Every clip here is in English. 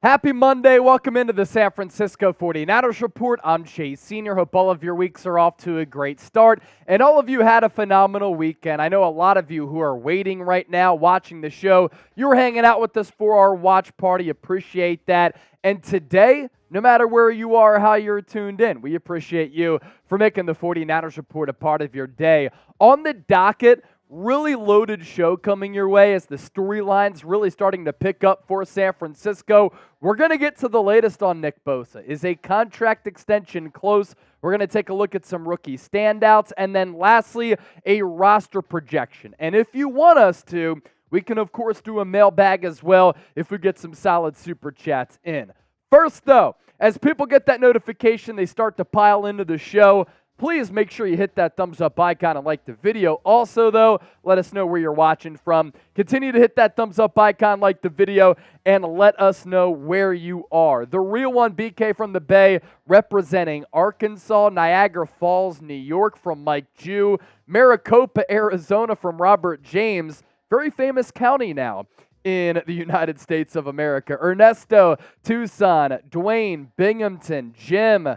Happy Monday. Welcome into the San Francisco 49ers Report. I'm Chase Sr. Hope all of your weeks are off to a great start, and all of you had a phenomenal weekend. I know a lot of you who are waiting right now, watching the show, you're hanging out with us for our watch party. Appreciate that. And today, no matter where you are or how you're tuned in, we appreciate you for making the 49ers Report a part of your day. On the docket, really loaded show coming your way as the storyline's really starting to pick up for San Francisco. We're going to get to the latest on Nick Bosa. Is a contract extension close? We're going to take a look at some rookie standouts. And then lastly, a roster projection. And if you want us to, we can of course do a mailbag as well if we get some solid super chats in. First though, as people get that notification, they start to pile into the show. Please make sure you hit that thumbs up icon and like the video. Also, though, let us know where you're watching from. Continue to hit that thumbs up icon, like the video, and let us know where you are. The real one, BK from the Bay, representing Arkansas, Niagara Falls, New York from Mike Jew, Maricopa, Arizona from Robert James, very famous county now in the United States of America. Ernesto, Tucson, Dwayne, Binghamton, Jim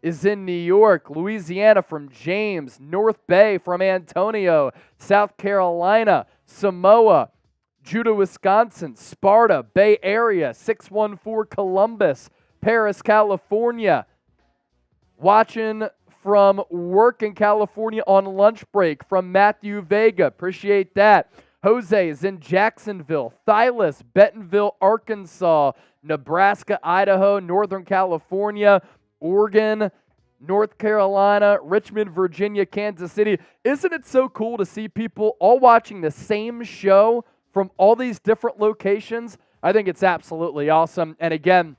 is in New York, Louisiana from James, North Bay from Antonio, South Carolina, Samoa, Judah, Wisconsin, Sparta, Bay Area, 614 Columbus, Paris, California. Watching from work in California on lunch break from Matthew Vega. Appreciate that. Jose is in Jacksonville, Thylis, Bentonville, Arkansas, Nebraska, Idaho, Northern California, Oregon, North Carolina, Richmond, Virginia, Kansas City. Isn't it so cool to see people all watching the same show from all these different locations? I think it's absolutely awesome. And again,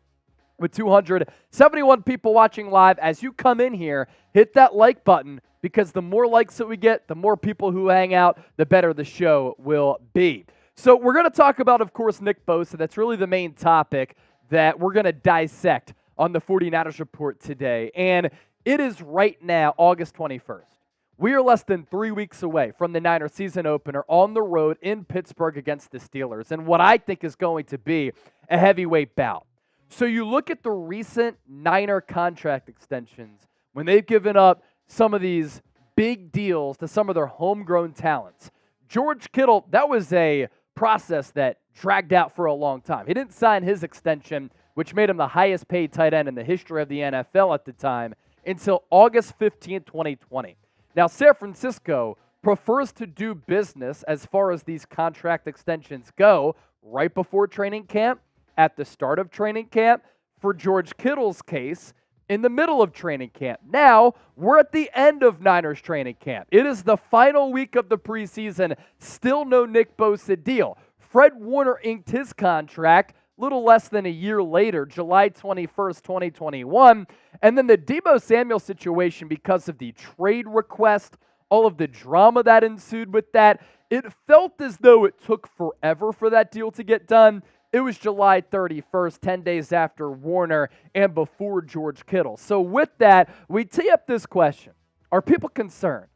with 271 people watching live, as you come in here, hit that like button, because the more likes that we get, the more people who hang out, the better the show will be. So we're going to talk about, of course, Nick Bosa. That's really the main topic that we're going to dissect on the 49ers Report today. And it is right now August 21st. We are less than 3 weeks away from the Niners season opener on the road in Pittsburgh against the Steelers, and what I think is going to be a heavyweight bout. So you look at the recent Niner contract extensions, when they've given up some of these big deals to some of their homegrown talents. George Kittle, that was a process that dragged out for a long time. He didn't sign his extension, which made him the highest paid tight end in the history of the NFL at the time, until August 15, 2020. Now, San Francisco prefers to do business as far as these contract extensions go right before training camp, at the start of training camp, for George Kittle's case, in the middle of training camp. Now, we're at the end of Niners training camp. It is the final week of the preseason. Still no Nick Bosa deal. Fred Warner inked his contract little less than a year later, July 21st, 2021. And then the Deebo Samuel situation, because of the trade request, all of the drama that ensued with that, it felt as though it took forever for that deal to get done. It was July 31st, 10 days after Warner and before George Kittle. So with that, we tee up this question. Are people concerned?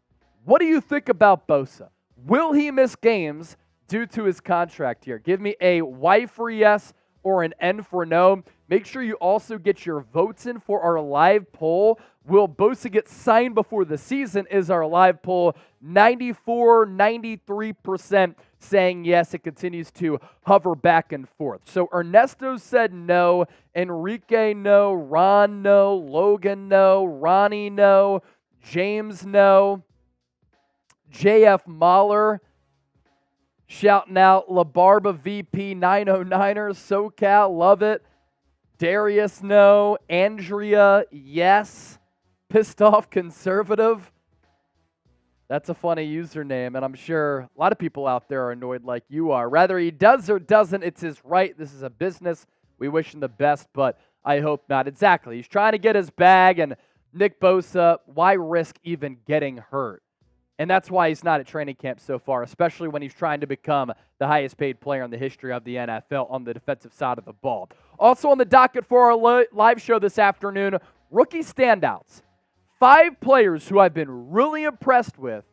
What do you think about Bosa? Will he miss games due to his contract here? Give me a Y for yes or an N for no. Make sure you also get your votes in for our live poll. Will Bosa get signed before the season is our live poll. 93% saying yes. It continues to hover back and forth. So Ernesto said no. Enrique no. Ron no. Logan no. Ronnie no. James no. JF Mahler shouting out La Barba VP 909ers, SoCal, love it. Darius, no. Andrea, yes. Pissed off conservative. That's a funny username, and I'm sure a lot of people out there are annoyed like you are. Whether he does or doesn't, it's his right. This is a business. We wish him the best, but I hope not. Exactly. He's trying to get his bag, and Nick Bosa, why risk even getting hurt? And that's why he's not at training camp so far, especially when he's trying to become the highest paid player in the history of the NFL on the defensive side of the ball. Also on the docket for our live show this afternoon, rookie standouts. 5 players who I've been really impressed with,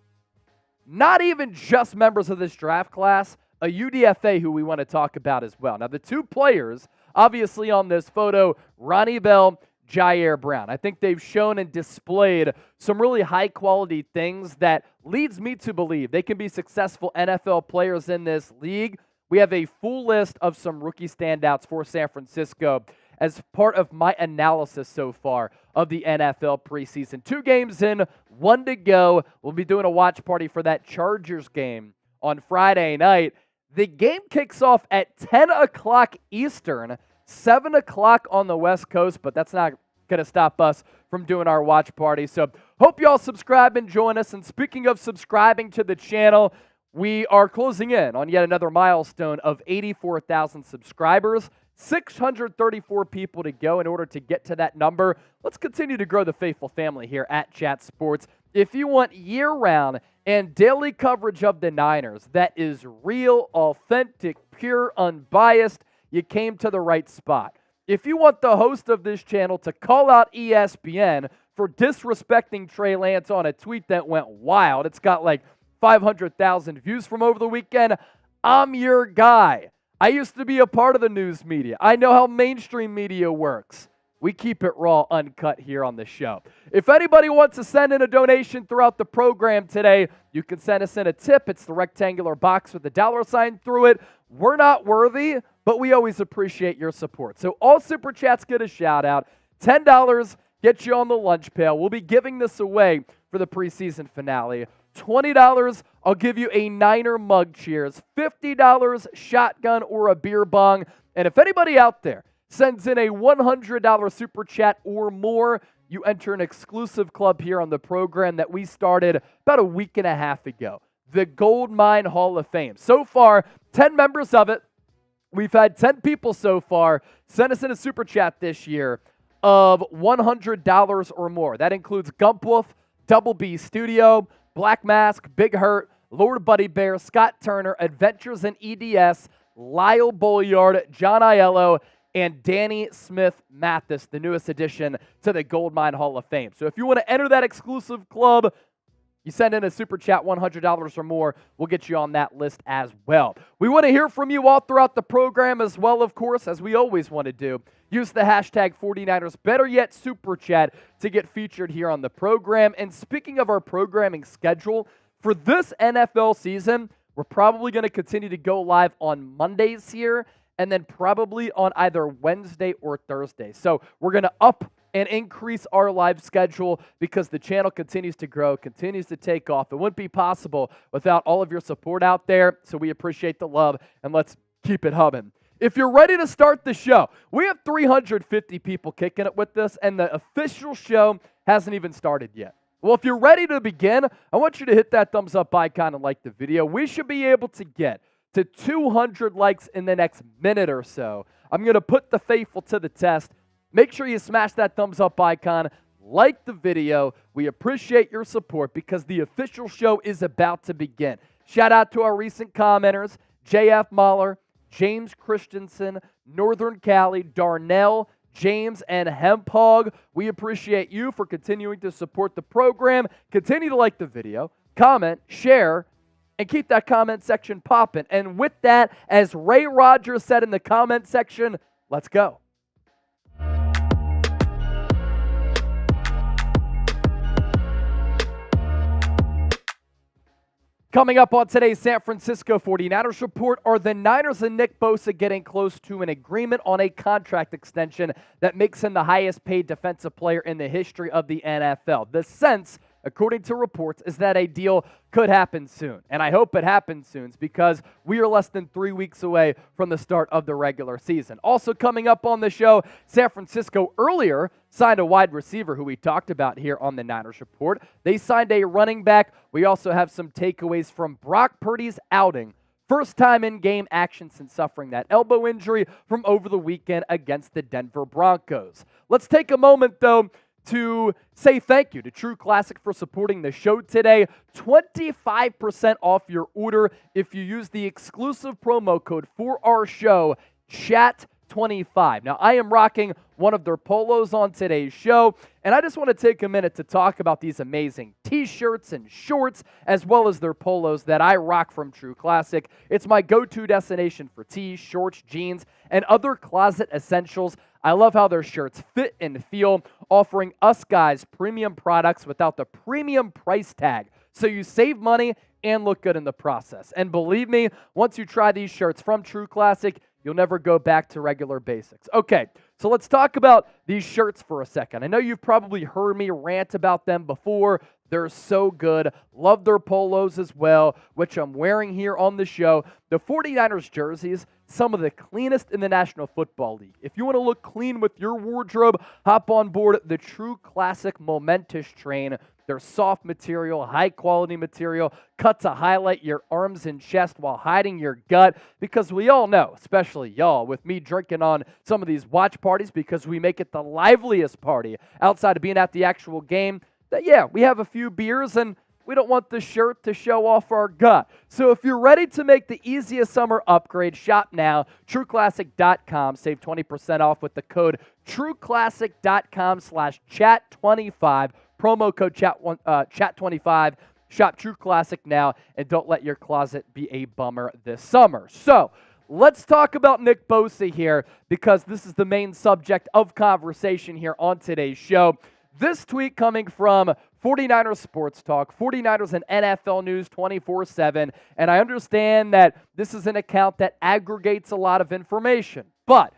not even just members of this draft class, a UDFA who we want to talk about as well. Now, the 2 players obviously on this photo, Ronnie Bell, Jair Brown. I think they've shown and displayed some really high-quality things that leads me to believe they can be successful NFL players in this league. We have a full list of some rookie standouts for San Francisco as part of my analysis so far of the NFL preseason. 2 games in, 1 to go. We'll be doing a watch party for that Chargers game on Friday night. The game kicks off at 10 o'clock Eastern, 7 o'clock on the West Coast, but that's not going to stop us from doing our watch party. So hope you all subscribe and join us. And speaking of subscribing to the channel, we are closing in on yet another milestone of 84,000 subscribers. 634 people to go in order to get to that number. Let's continue to grow the faithful family here at Chat Sports. If you want year-round and daily coverage of the Niners that is real, authentic, pure, unbiased, you came to the right spot. If you want the host of this channel to call out ESPN for disrespecting Trey Lance on a tweet that went wild, it's got like 500,000 views from over the weekend, I'm your guy. I used to be a part of the news media. I know how mainstream media works. We keep it raw, uncut here on the show. If anybody wants to send in a donation throughout the program today, you can send us in a tip. It's the rectangular box with the $ through it. We're not worthy, but we always appreciate your support. So all Super Chats get a shout out. $10 gets you on the lunch pail. We'll be giving this away for the preseason finale. $20, I'll give you a Niner mug cheers. $50, shotgun or a beer bong. And if anybody out there sends in a $100 Super Chat or more, you enter an exclusive club here on the program that we started about a week and a half ago, the Gold Mine Hall of Fame. So far, 10 members of it. We've had 10 people so far send us in a Super Chat this year of $100 or more. That includes Gump Wolf, Double B Studio, Black Mask, Big Hurt, Lord Buddy Bear, Scott Turner, Adventures in EDS, Lyle Bolliard, John Aiello, and Danny Smith Mathis, the newest addition to the Gold Mine Hall of Fame. So if you want to enter that exclusive club, you send in a Super Chat, $100 or more, we'll get you on that list as well. We want to hear from you all throughout the program as well, of course, as we always want to do. Use the hashtag 49ers, better yet, Super Chat, to get featured here on the program. And speaking of our programming schedule, for this NFL season, we're probably going to continue to go live on Mondays here, and then probably on either Wednesday or Thursday. So we're going to up and increase our live schedule because the channel continues to grow, continues to take off. It wouldn't be possible without all of your support out there, so we appreciate the love, and let's keep it humming. If you're ready to start the show, we have 350 people kicking it with us, and the official show hasn't even started yet. Well, if you're ready to begin, I want you to hit that thumbs up icon and like the video. We should be able to get to 200 likes in the next minute or so. I'm going to put the faithful to the test. Make sure you smash that thumbs up icon, like the video. We appreciate your support because the official show is about to begin. Shout out to our recent commenters, JF Mahler, James Christensen, Northern Cali, Darnell, James, and Hemp Hog. We appreciate you for continuing to support the program. Continue to like the video, comment, share, and keep that comment section popping. And with that, as Ray Rogers said in the comment section, let's go. Coming up on today's San Francisco 49ers report, are the Niners and Nick Bosa getting close to an agreement on a contract extension that makes him the highest paid defensive player in the history of the NFL? The sense, according to reports, is that a deal could happen soon. And I hope it happens soon because we are less than 3 weeks away from the start of the regular season. Also coming up on the show, San Francisco earlier signed a wide receiver who we talked about here on the Niners report. They signed a running back. We also have some takeaways from Brock Purdy's outing. First time in game action since suffering that elbow injury from over the weekend against the Denver Broncos. Let's take a moment, though, to say thank you to True Classic for supporting the show today. 25% off your order if you use the exclusive promo code for our show, Chat chat25. Now, I am rocking one of their polos on today's show, and I just want to take a minute to talk about these amazing t-shirts and shorts, as well as their polos that I rock from True Classic. It's my go-to destination for tees, shorts, jeans, and other closet essentials. I love how their shirts fit and feel, offering us guys premium products without the premium price tag, so you save money and look good in the process. And believe me, once you try these shirts from True Classic, you'll never go back to regular basics. Okay, so let's talk about these shirts for a second. I know you've probably heard me rant about them before. They're so good. Love their polos as well, which I'm wearing here on the show. The 49ers jerseys, some of the cleanest in the National Football League. If you want to look clean with your wardrobe, hop on board the True Classic Momentous train. They're soft material, high-quality material, cut to highlight your arms and chest while hiding your gut, because we all know, especially y'all, with me drinking on some of these watch parties because we make it the liveliest party outside of being at the actual game, that, yeah, we have a few beers and we don't want the shirt to show off our gut. So if you're ready to make the easiest summer upgrade, shop now, trueclassic.com. Save 20% off with the code trueclassic.com/chat25. Promo code chat25. Shop True Classic now, and don't let your closet be a bummer this summer. So let's talk about Nick Bosa here, because this is the main subject of conversation here on today's show. This tweet coming from 49ers Sports Talk, 49ers and NFL News 24/7, and I understand that this is an account that aggregates a lot of information, but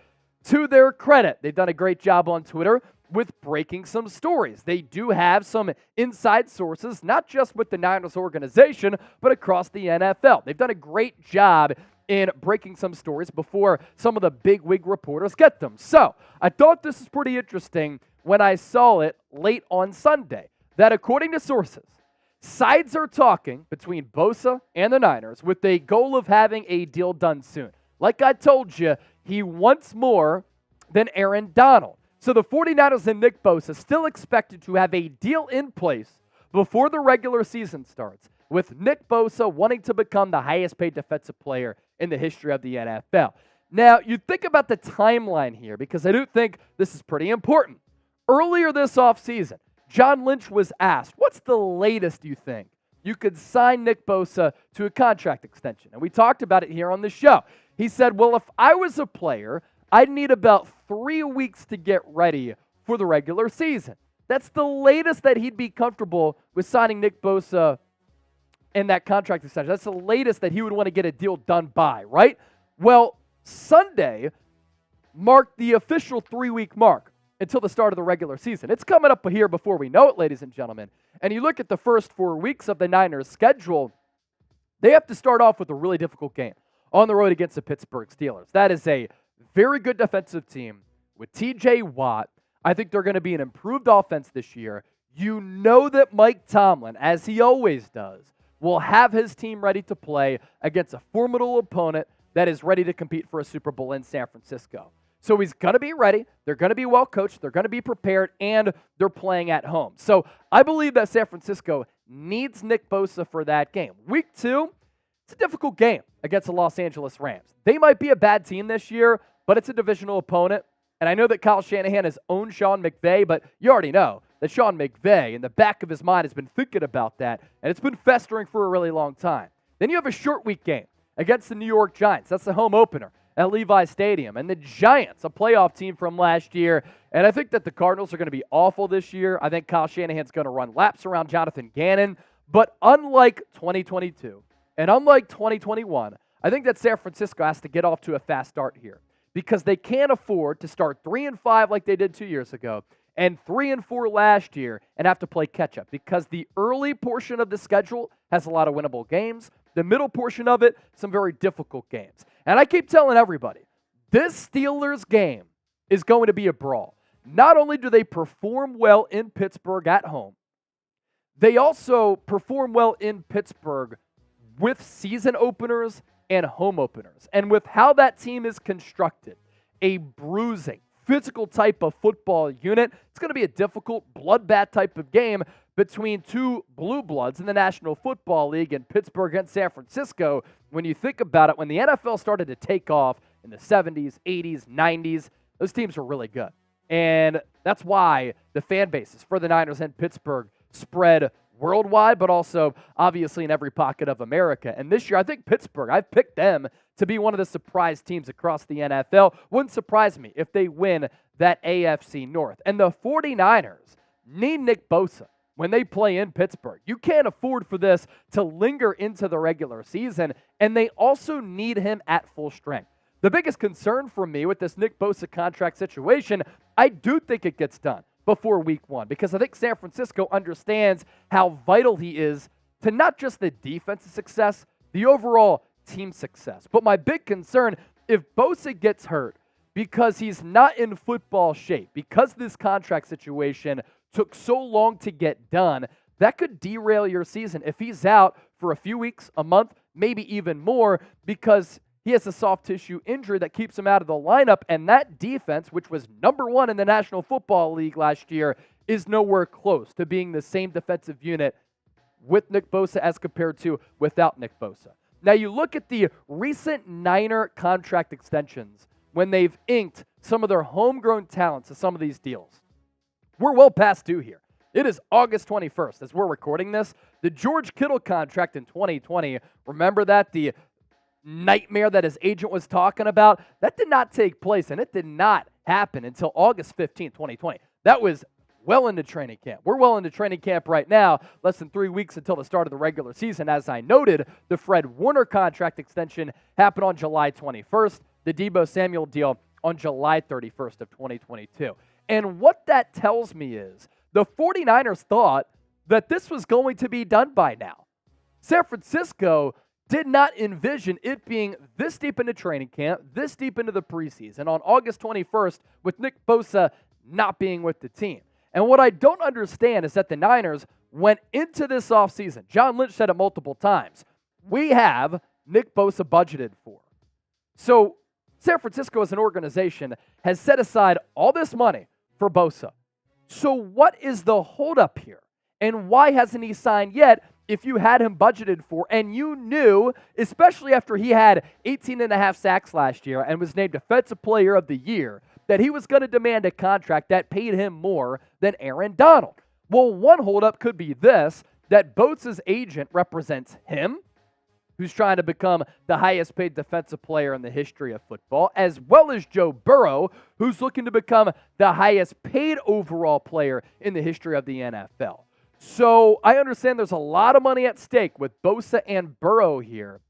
to their credit, they've done a great job on Twitter with breaking some stories. They do have some inside sources, not just with the Niners organization, but across the NFL. They've done a great job in breaking some stories before some of the big wig reporters get them. So I thought this was pretty interesting when I saw it late on Sunday, that according to sources, sides are talking between Bosa and the Niners with a goal of having a deal done soon. Like I told you, he wants more than Aaron Donald. So the 49ers and Nick Bosa still expected to have a deal in place before the regular season starts, with Nick Bosa wanting to become the highest paid defensive player in the history of the NFL. Now, you think about the timeline here, because I do think this is pretty important. Earlier this offseason, John Lynch was asked, what's the latest you think you could sign Nick Bosa to a contract extension? And we talked about it here on the show. He said, well, if I was a player, I'd need about 3 weeks to get ready for the regular season. That's the latest that he'd be comfortable with signing Nick Bosa in that contract extension. That's the latest that he would want to get a deal done by, right? Well, Sunday marked the official 3-week mark until the start of the regular season. It's coming up here before we know it, ladies and gentlemen. And you look at the first 4 weeks of the Niners' schedule, they have to start off with a really difficult game on the road against the Pittsburgh Steelers. That is a very good defensive team with TJ Watt. I think they're going to be an improved offense this year. You know that Mike Tomlin, as he always does, will have his team ready to play against a formidable opponent that is ready to compete for a Super Bowl in San Francisco. So he's going to be ready. They're going to be well coached. They're going to be prepared, and they're playing at home. So I believe that San Francisco needs Nick Bosa for that game. Week 2, it's a difficult game against the Los Angeles Rams. They might be a bad team this year, but it's a divisional opponent. And I know that Kyle Shanahan has owned Sean McVay, but you already know that Sean McVay, in the back of his mind, has been thinking about that, and it's been festering for a really long time. Then you have a short week game against the New York Giants. That's the home opener at Levi's Stadium. And the Giants, a playoff team from last year, and I think that the Cardinals are going to be awful this year. I think Kyle Shanahan's going to run laps around Jonathan Gannon. But unlike 2022 and unlike 2021, I think that San Francisco has to get off to a fast start here, because they can't afford to start 3-5 like they did 2 years ago and 3-4 last year and have to play catch-up, because the early portion of the schedule has a lot of winnable games. The middle portion of it, some very difficult games. And I keep telling everybody, this Steelers game is going to be a brawl. Not only do they perform well in Pittsburgh at home, they also perform well in Pittsburgh with season openers and home openers. And with how that team is constructed, a bruising, physical type of football unit, it's going to be a difficult bloodbath type of game between two blue bloods in the National Football League in Pittsburgh and San Francisco. When you think about it, when the NFL started to take off in the 70s, 80s, 90s. Those teams are really good. And that's why the fan bases for the Niners and Pittsburgh spread worldwide, but also obviously in every pocket of America. And this year, I think Pittsburgh, I've picked them to be one of the surprise teams across the NFL. Wouldn't surprise me if they win that AFC North. And the 49ers need Nick Bosa when they play in Pittsburgh. You can't afford for this to linger into the regular season, and they also need him at full strength. The biggest concern for me with this Nick Bosa contract situation, I do think it gets done before week 1, because I think San Francisco understands how vital he is to not just the defensive success, the overall team success. But my big concern, if Bosa gets hurt because he's not in football shape, because this contract situation took so long to get done, that could derail your season if he's out for a few weeks, a month, maybe even more, because he has a soft tissue injury that keeps him out of the lineup, and that defense, which was number 1 in the National Football League last year, is nowhere close to being the same defensive unit with Nick Bosa as compared to without Nick Bosa. Now, you look at the recent Niner contract extensions when they've inked some of their homegrown talents to some of these deals. We're well past due here. It is August 21st as we're recording this. The George Kittle contract in 2020, remember that? The nightmare that his agent was talking about, that did not take place, and it did not happen until August 15th, 2020. That was well into training camp. We're well into training camp right now, less than 3 weeks until the start of the regular season. As I noted, the Fred Warner contract extension happened on July 21st, the Deebo Samuel deal on July 31st of 2022. And what that tells me is the 49ers thought that this was going to be done by now. San Francisco did not envision it being this deep into training camp, this deep into the preseason on August 21st with Nick Bosa not being with the team. And what I don't understand is that the Niners went into this offseason. John Lynch said it multiple times. We have Nick Bosa budgeted for. So San Francisco as an organization has set aside all this money for Bosa. So what is the holdup here? And why hasn't he signed yet if you had him budgeted for, and you knew, especially after he had 18.5 sacks last year and was named Defensive Player of the Year, that he was going to demand a contract that paid him more than Aaron Donald? Well, one holdup could be this, that Bosa's agent represents him, who's trying to become the highest paid defensive player in the history of football, as well as Joe Burrow, who's looking to become the highest paid overall player in the history of the NFL. So I understand there's a lot of money at stake with Bosa and Burrow here,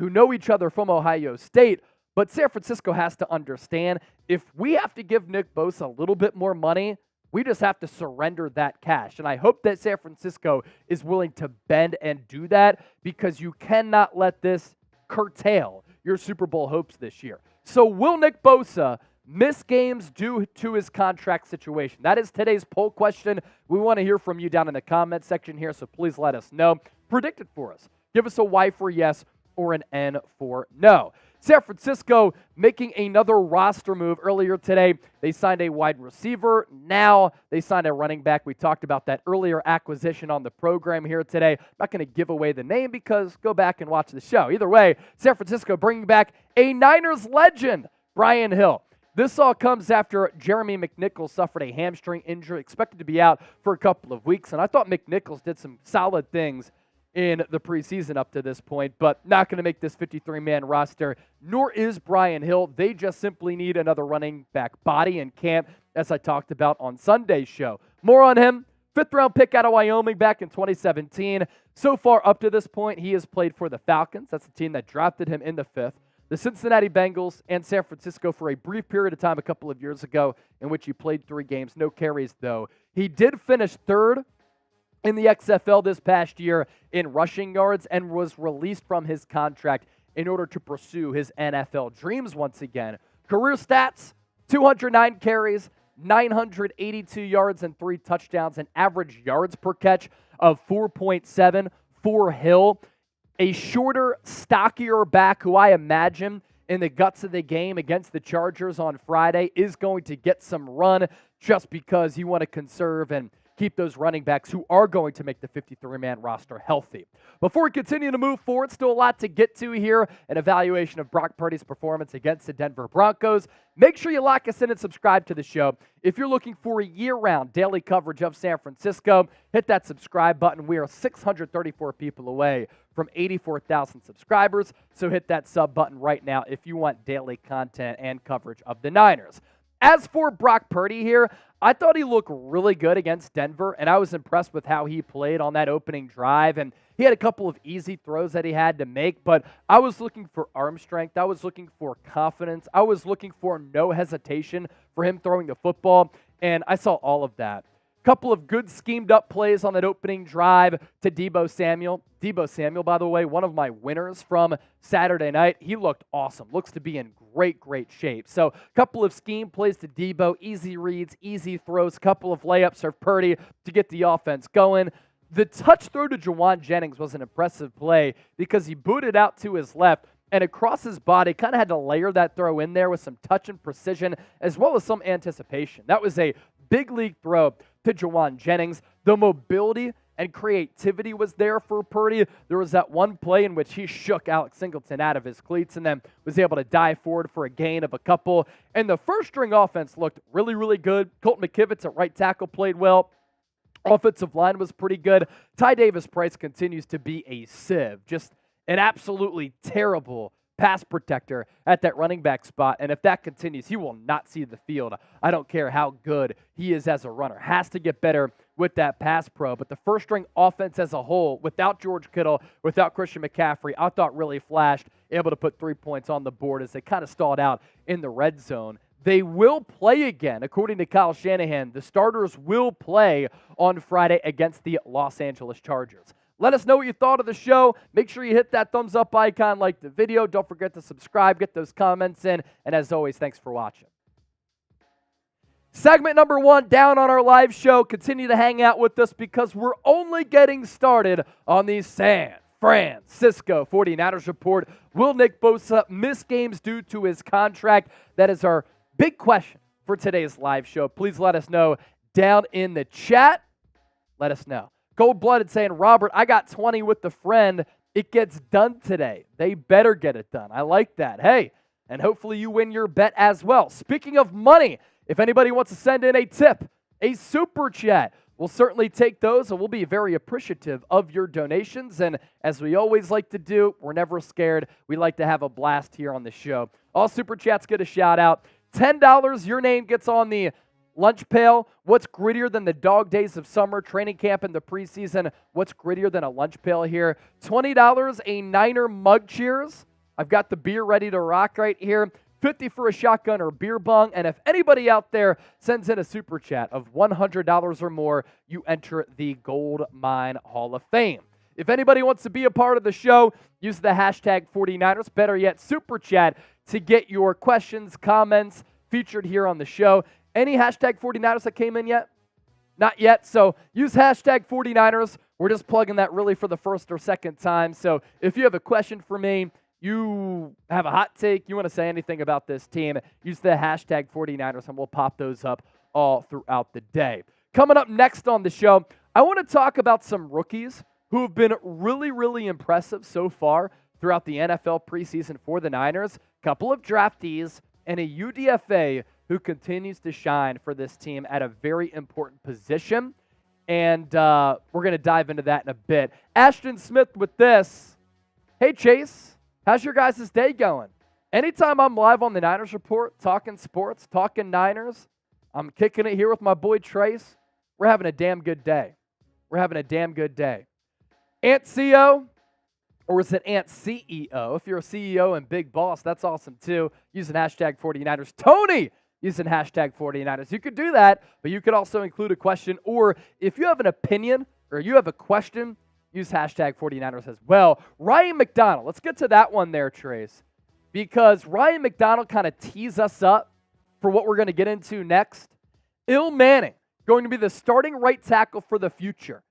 who know each other from Ohio State, but San Francisco has to understand if we have to give Nick Bosa a little bit more money, we just have to surrender that cash. And I hope that San Francisco is willing to bend and do that, because you cannot let this curtail your Super Bowl hopes this year. So will Nick Bosa miss games due to his contract situation? That is today's poll question. We want to hear from you down in the comment section here, so please let us know. Predict it for us. Give us a Y for yes or an N for no. San Francisco making another roster move earlier today. They signed a wide receiver. Now they signed a running back. We talked about that earlier acquisition on the program here today. I'm not going to give away the name because go back and watch the show. Either way, San Francisco bringing back a Niners legend, Brian Hill. This all comes after Jeremy McNichols suffered a hamstring injury, expected to be out for a couple of weeks. And I thought McNichols did some solid things in the preseason up to this point, but not going to make this 53-man roster, nor is Brian Hill. They just simply need another running back body in camp, as I talked about on Sunday's show. More on him. 5th-round pick out of Wyoming back in 2017. So far up to this point, he has played for the Falcons. That's the team that drafted him in the 5th. The Cincinnati Bengals and San Francisco for a brief period of time a couple of years ago in which he played 3 games. No carries, though. He did finish 3rd in the XFL this past year in rushing yards and was released from his contract in order to pursue his NFL dreams once again. Career stats, 209 carries, 982 yards and 3 touchdowns, and average yards per catch of 4.7 for Hill. A shorter, stockier back who I imagine in the guts of the game against the Chargers on Friday is going to get some run just because you want to conserve and keep those running backs who are going to make the 53-man roster healthy. Before we continue to move forward, still a lot to get to here, an evaluation of Brock Purdy's performance against the Denver Broncos. Make sure you lock us in and subscribe to the show. If you're looking for a year-round daily coverage of San Francisco, hit that subscribe button. We are 634 people away from 84,000 subscribers, so hit that sub button right now if you want daily content and coverage of the Niners. As for Brock Purdy here, I thought he looked really good against Denver, and I was impressed with how he played on that opening drive. And he had a couple of easy throws that he had to make, but I was looking for arm strength. I was looking for confidence. I was looking for no hesitation for him throwing the football, and I saw all of that. Couple of good schemed-up plays on that opening drive to Deebo Samuel. Deebo Samuel, by the way, one of my winners from Saturday night. He looked awesome. Looks to be in great shape. So couple of scheme plays to Deebo, easy reads, easy throws, couple of layups for Purdy to get the offense going. The touch throw to Jauan Jennings was an impressive play because he booted out to his left, and across his body, kind of had to layer that throw in there with some touch and precision as well as some anticipation. That was a big league throw to Jauan Jennings. The mobility and creativity was there for Purdy. There was that one play in which he shook Alex Singleton out of his cleats and then was able to dive forward for a gain of a couple. And the first-string offense looked really good. Colton McKivitz at right tackle played well. Offensive line was pretty good. Ty Davis-Price continues to be a sieve. Just an absolutely terrible pass protector at that running back spot, and if that continues, he will not see the field. I don't care how good he is as a runner. Has to get better with that pass pro, but the first-string offense as a whole, without George Kittle, without Christian McCaffrey, I thought really flashed, able to put 3 points on the board as they kind of stalled out in the red zone. They will play again, according to Kyle Shanahan. The starters will play on Friday against the Los Angeles Chargers. Let us know what you thought of the show. Make sure you hit that thumbs up icon, like the video. Don't forget to subscribe, get those comments in. And as always, thanks for watching. Segment number 1 down on our live show. Continue to hang out with us because we're only getting started on the San Francisco 49ers report. Will Nick Bosa miss games due to his contract? That is our big question for today's live show. Please let us know down in the chat. Let us know. Cold-blooded saying, Robert, I got 20 with the friend. It gets done today. They better get it done. I like that. Hey, and hopefully you win your bet as well. Speaking of money, if anybody wants to send in a tip, a super chat, we'll certainly take those, and we'll be very appreciative of your donations. And as we always like to do, we're never scared. We like to have a blast here on the show. All super chats get a shout out. $10, your name gets on the lunch pail. What's grittier than the dog days of summer, training camp, and the preseason? What's grittier than a lunch pail here? $20, a Niner mug cheers. I've got the beer ready to rock right here. $50 for a shotgun or beer bong. And if anybody out there sends in a super chat of $100 or more, you enter the Gold Mine Hall of Fame. If anybody wants to be a part of the show, use the hashtag 49ers. Better yet, super chat to get your questions, comments featured here on the show. Any hashtag 49ers that came in yet? Not yet. So use hashtag 49ers. We're just plugging that really for the first or second time. So if you have a question for me, you have a hot take, you want to say anything about this team, use the hashtag 49ers and we'll pop those up all throughout the day. Coming up next on the show, I want to talk about some rookies who have been really impressive so far throughout the NFL preseason for the Niners. Couple of draftees and a UDFA who continues to shine for this team at a very important position. And we're going to dive into that in a bit. Ashton Smith with this. Hey, Chase, how's your guys' day going? Anytime I'm live on the Niners Report, talking sports, talking Niners, I'm kicking it here with my boy Trace. We're having a damn good day. We're having a damn good day. Ant CEO, or is it Ant CEO? If you're a CEO and big boss, that's awesome too. Using hashtag 49ers. Tony, using hashtag 49ers. You could do that, but you could also include a question, or if you have an opinion or you have a question, use hashtag 49ers as well. Ryan McDonald, let's get to that one there, Trace, because Ryan McDonald kind of tees us up for what we're going to get into next. Il Manning, going to be the starting right tackle for the future.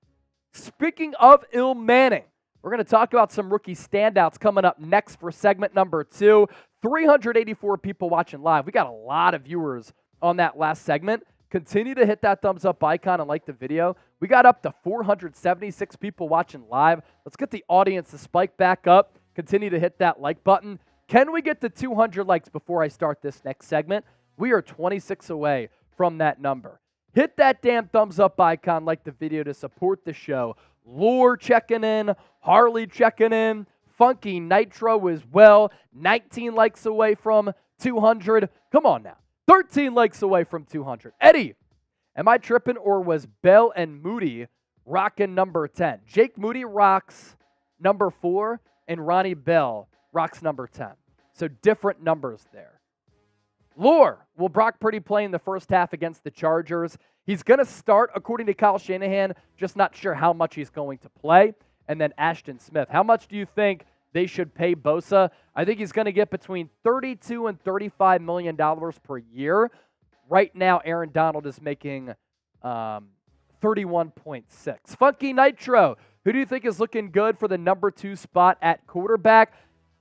Speaking of Il Manning, we're going to talk about some rookie standouts coming up next for segment number 2. 384 people watching live. We got a lot of viewers on that last segment. Continue to hit that thumbs up icon and like the video. We got up to 476 people watching live. Let's get the audience to spike back up. Continue to hit that like button. Can we get to 200 likes before I start this next segment? We are 26 away from that number. Hit that damn thumbs up icon, like the video to support the show. Lure checking in, Harley checking in, Funky Nitro as well. 19 likes away from 200. Come on now. 13 likes away from 200. Eddie, am I tripping, or was Bell and Moody rocking number 10? Jake Moody rocks number 4, and Ronnie Bell rocks number 10. So different numbers there. Lure, will Brock Purdy play in the first half against the Chargers? He's going to start, according to Kyle Shanahan, just not sure how much he's going to play. And then Ashton Smith. How much do you think they should pay Bosa? I think he's going to get between $32 and $35 million per year. Right now, Aaron Donald is making 31.6. Funky Nitro, who do you think is looking good for the number 2 spot at quarterback?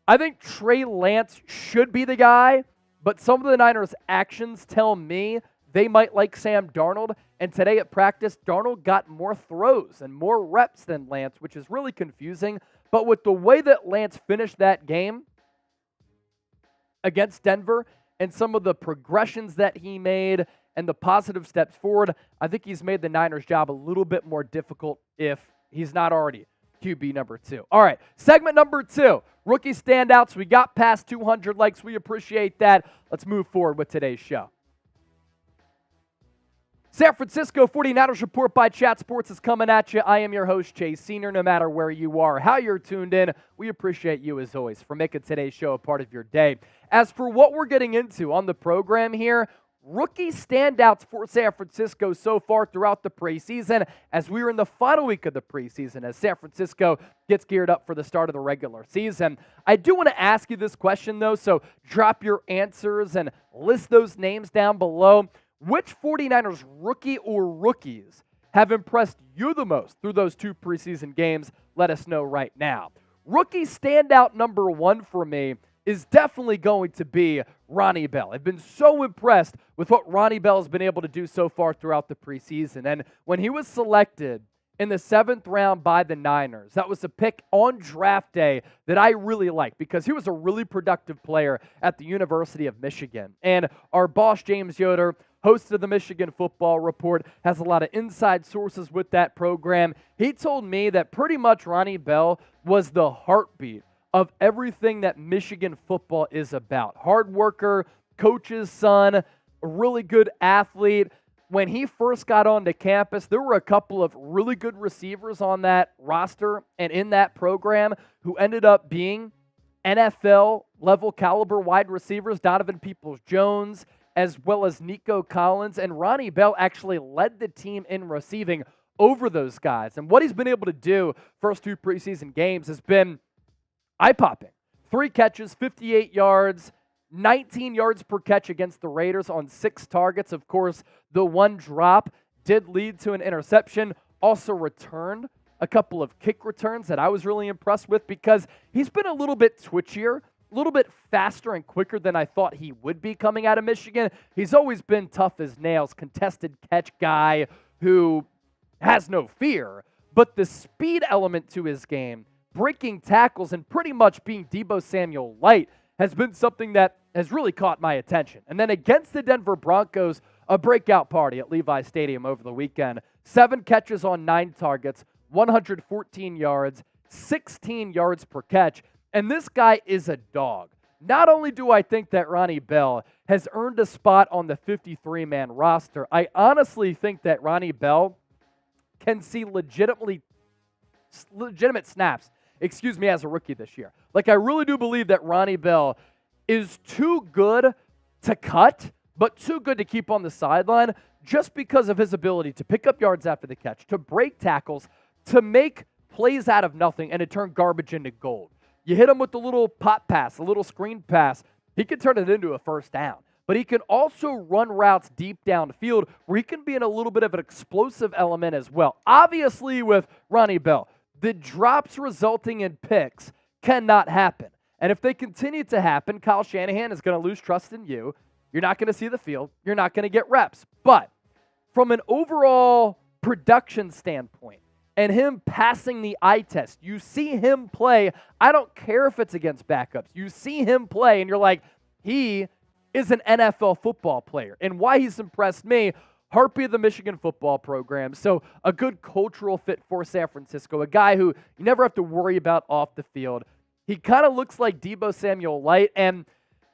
I think Trey Lance should be the guy, but some of the Niners' actions tell me they might like Sam Darnold. And today at practice, Darnold got more throws and more reps than Lance, which is really confusing. But with the way that Lance finished that game against Denver and some of the progressions that he made and the positive steps forward, I think he's made the Niners' job a little bit more difficult if he's not already QB number 2. All right, segment number 2, rookie standouts. We got past 200 likes. We appreciate that. Let's move forward with today's show. San Francisco 49ers Report by Chat Sports is coming at you. I am your host, Chase Senior. No matter where you are, how you're tuned in, we appreciate you as always for making today's show a part of your day. As for what we're getting into on the program here, rookie standouts for San Francisco so far throughout the preseason, as we are in the final week of the preseason, as San Francisco gets geared up for the start of the regular season. I do want to ask you this question, though, so drop your answers and list those names down below. Which 49ers rookie or rookies have impressed you the most through those 2 preseason games? Let us know right now. Rookie standout number 1 for me is definitely going to be Ronnie Bell. I've been so impressed with what Ronnie Bell has been able to do so far throughout the preseason. And when he was selected in the 7th round by the Niners, that was a pick on draft day that I really liked because he was a really productive player at the University of Michigan. And our boss, James Yoder, host of the Michigan Football Report, has a lot of inside sources with that program. He told me that pretty much Ronnie Bell was the heartbeat of everything that Michigan football is about. Hard worker, coach's son, a really good athlete. When he first got onto campus, there were a couple of really good receivers on that roster and in that program who ended up being NFL-level caliber wide receivers. Donovan Peoples-Jones, as well as Nico Collins, and Ronnie Bell actually led the team in receiving over those guys. And what he's been able to do first 2 preseason games has been eye-popping. 3 catches, 58 yards, 19 yards per catch against the Raiders on 6 targets. Of course, the 1 drop did lead to an interception. Also returned a couple of kick returns that I was really impressed with because he's been a little bit twitchier, a little bit faster and quicker than I thought he would be coming out of Michigan. He's always been tough as nails, contested catch guy who has no fear, but the speed element to his game, breaking tackles and pretty much being Deebo Samuel light, has been something that has really caught my attention. And then against the Denver Broncos, a breakout party at Levi Stadium over the weekend. 7 catches on 9 targets, 114 yards, 16 yards per catch. And this guy is a dog. Not only do I think that Ronnie Bell has earned a spot on the 53-man roster, I honestly think that Ronnie Bell can see legitimate snaps, as a rookie this year. Like, I really do believe that Ronnie Bell is too good to cut, but too good to keep on the sideline just because of his ability to pick up yards after the catch, to break tackles, to make plays out of nothing, and to turn garbage into gold. You hit him with a little pop pass, a little screen pass, he can turn it into a first down. But he can also run routes deep downfield where he can be in a little bit of an explosive element as well. Obviously, with Ronnie Bell, the drops resulting in picks cannot happen. And if they continue to happen, Kyle Shanahan is going to lose trust in you. You're not going to see the field. You're not going to get reps. But from an overall production standpoint and him passing the eye test, you see him play. I don't care if it's against backups. You see him play, and you're like, he is an NFL football player. And why he's impressed me, heartbeat of the Michigan football program. So a good cultural fit for San Francisco, a guy who you never have to worry about off the field. He kind of looks like Deebo Samuel light, and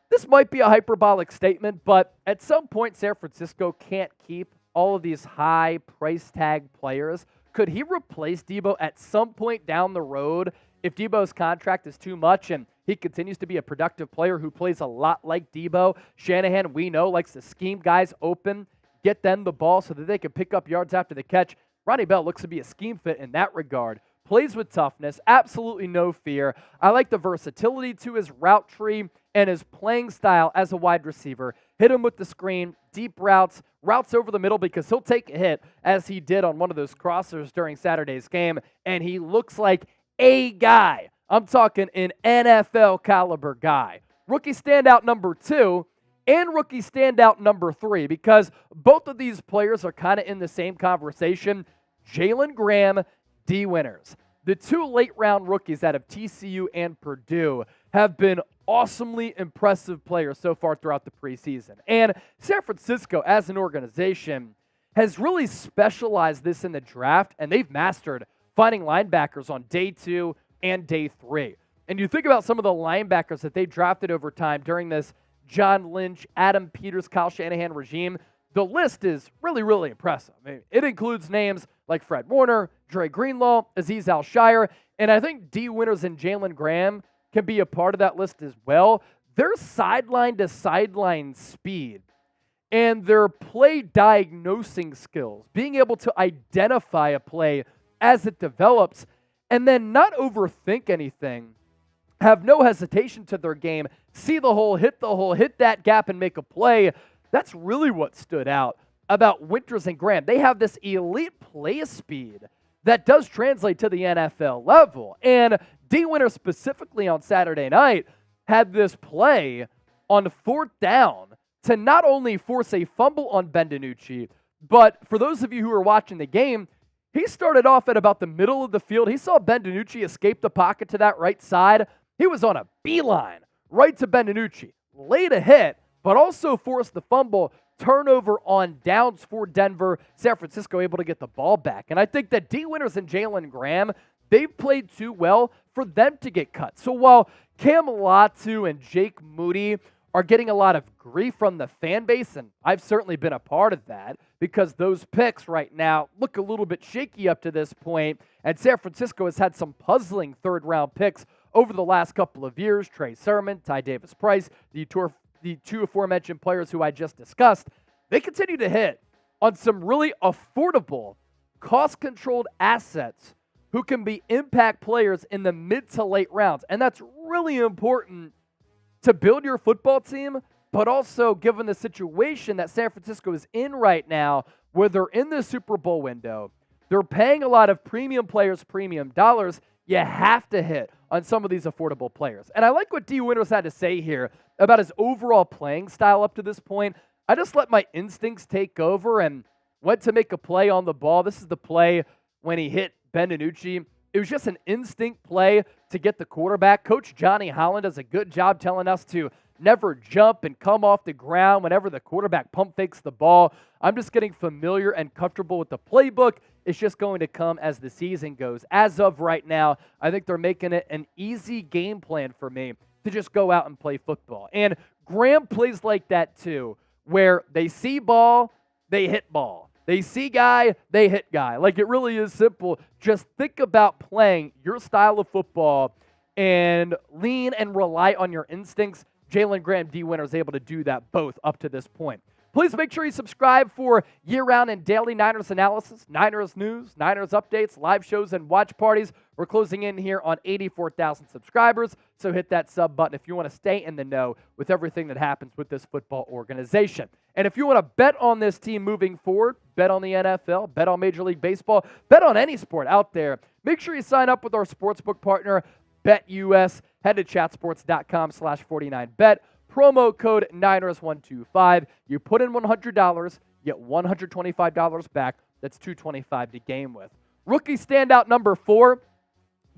this might be a hyperbolic statement, but at some point San Francisco can't keep all of these high price tag players. Could he replace Deebo at some point down the road if Deebo's contract is too much and he continues to be a productive player who plays a lot like Deebo? Shanahan, we know, likes to scheme guys open, get them the ball so that they can pick up yards after the catch. Ronnie Bell looks to be a scheme fit in that regard. Plays with toughness, absolutely no fear. I like the versatility to his route tree and his playing style as a wide receiver. Hit him with the screen, deep routes, routes over the middle because he'll take a hit as he did on one of those crossers during Saturday's game, and he looks like a guy. I'm talking an NFL caliber guy. Rookie standout number 2 and rookie standout number 3 because both of these players are kind of in the same conversation. Jalen Graham, D. Winters. The 2 late-round rookies out of TCU and Purdue have been awesomely impressive players so far throughout the preseason. And San Francisco, as an organization, has really specialized this in the draft, and they've mastered finding linebackers on day 2 and day 3. And you think about some of the linebackers that they drafted over time during this John Lynch, Adam Peters, Kyle Shanahan regime. The list is really, really impressive. I mean, it includes names like Fred Warner, Dre Greenlaw, Azeez Al-Shire, and I think D. Winters and Jalen Graham can be a part of that list as well. Their sideline-to-sideline speed and their play diagnosing skills, being able to identify a play as it develops and then not overthink anything, have no hesitation to their game, see the hole, hit that gap and make a play. That's really what stood out about Winters and Graham. They have this elite play speed that does translate to the NFL level. And D. Winters specifically on Saturday night had this play on 4th down to not only force a fumble on Ben DiNucci, but for those of you who are watching the game, he started off at about the middle of the field. He saw Ben DiNucci escape the pocket to that right side. He was on a beeline right to Ben DiNucci, laid a hit, but also forced the fumble. Turnover on downs for Denver. San Francisco able to get the ball back. And I think that D. Winters and Jalen Graham, they've played too well for them to get cut. So while Cam Latu and Jake Moody are getting a lot of grief from the fan base, and I've certainly been a part of that because those picks right now look a little bit shaky up to this point, and San Francisco has had some puzzling third-round picks over the last couple of years. Trey Sermon, Ty Davis-Price, the 2 aforementioned players who I just discussed, they continue to hit on some really affordable, cost-controlled assets who can be impact players in the mid to late rounds. And that's really important to build your football team, but also given the situation that San Francisco is in right now, where they're in the Super Bowl window, they're paying a lot of premium players premium dollars, you have to hit on some of these affordable players. And I like what D. Winters had to say here about his overall playing style up to this point. I just let my instincts take over and went to make a play on the ball. This is the play when he hit Ben DiNucci. It was just an instinct play to get the quarterback. Coach Johnny Holland does a good job telling us to never jump and come off the ground whenever the quarterback pump fakes the ball. I'm just getting familiar and comfortable with the playbook. It's just going to come as the season goes. As of right now, I think they're making it an easy game plan for me to just go out and play football. And Graham plays like that too, where they see ball, they hit ball. They see guy, they hit guy. Like, it really is simple. Just think about playing your style of football and lean and rely on your instincts. Jalen Graham, D. Winters, able to do that both up to this point. Please make sure you subscribe for year-round and daily Niners analysis, Niners news, Niners updates, live shows, and watch parties. We're closing in here on 84,000 subscribers, so hit that sub button if you want to stay in the know with everything that happens with this football organization. And if you want to bet on this team moving forward, bet on the NFL, bet on Major League Baseball, bet on any sport out there, make sure you sign up with our sportsbook partner, BetUS. Head to chatsports.com/49bet. Promo code Niners125. You put in $100, You get $125 back. That's $225 to game with. Rookie standout number 4,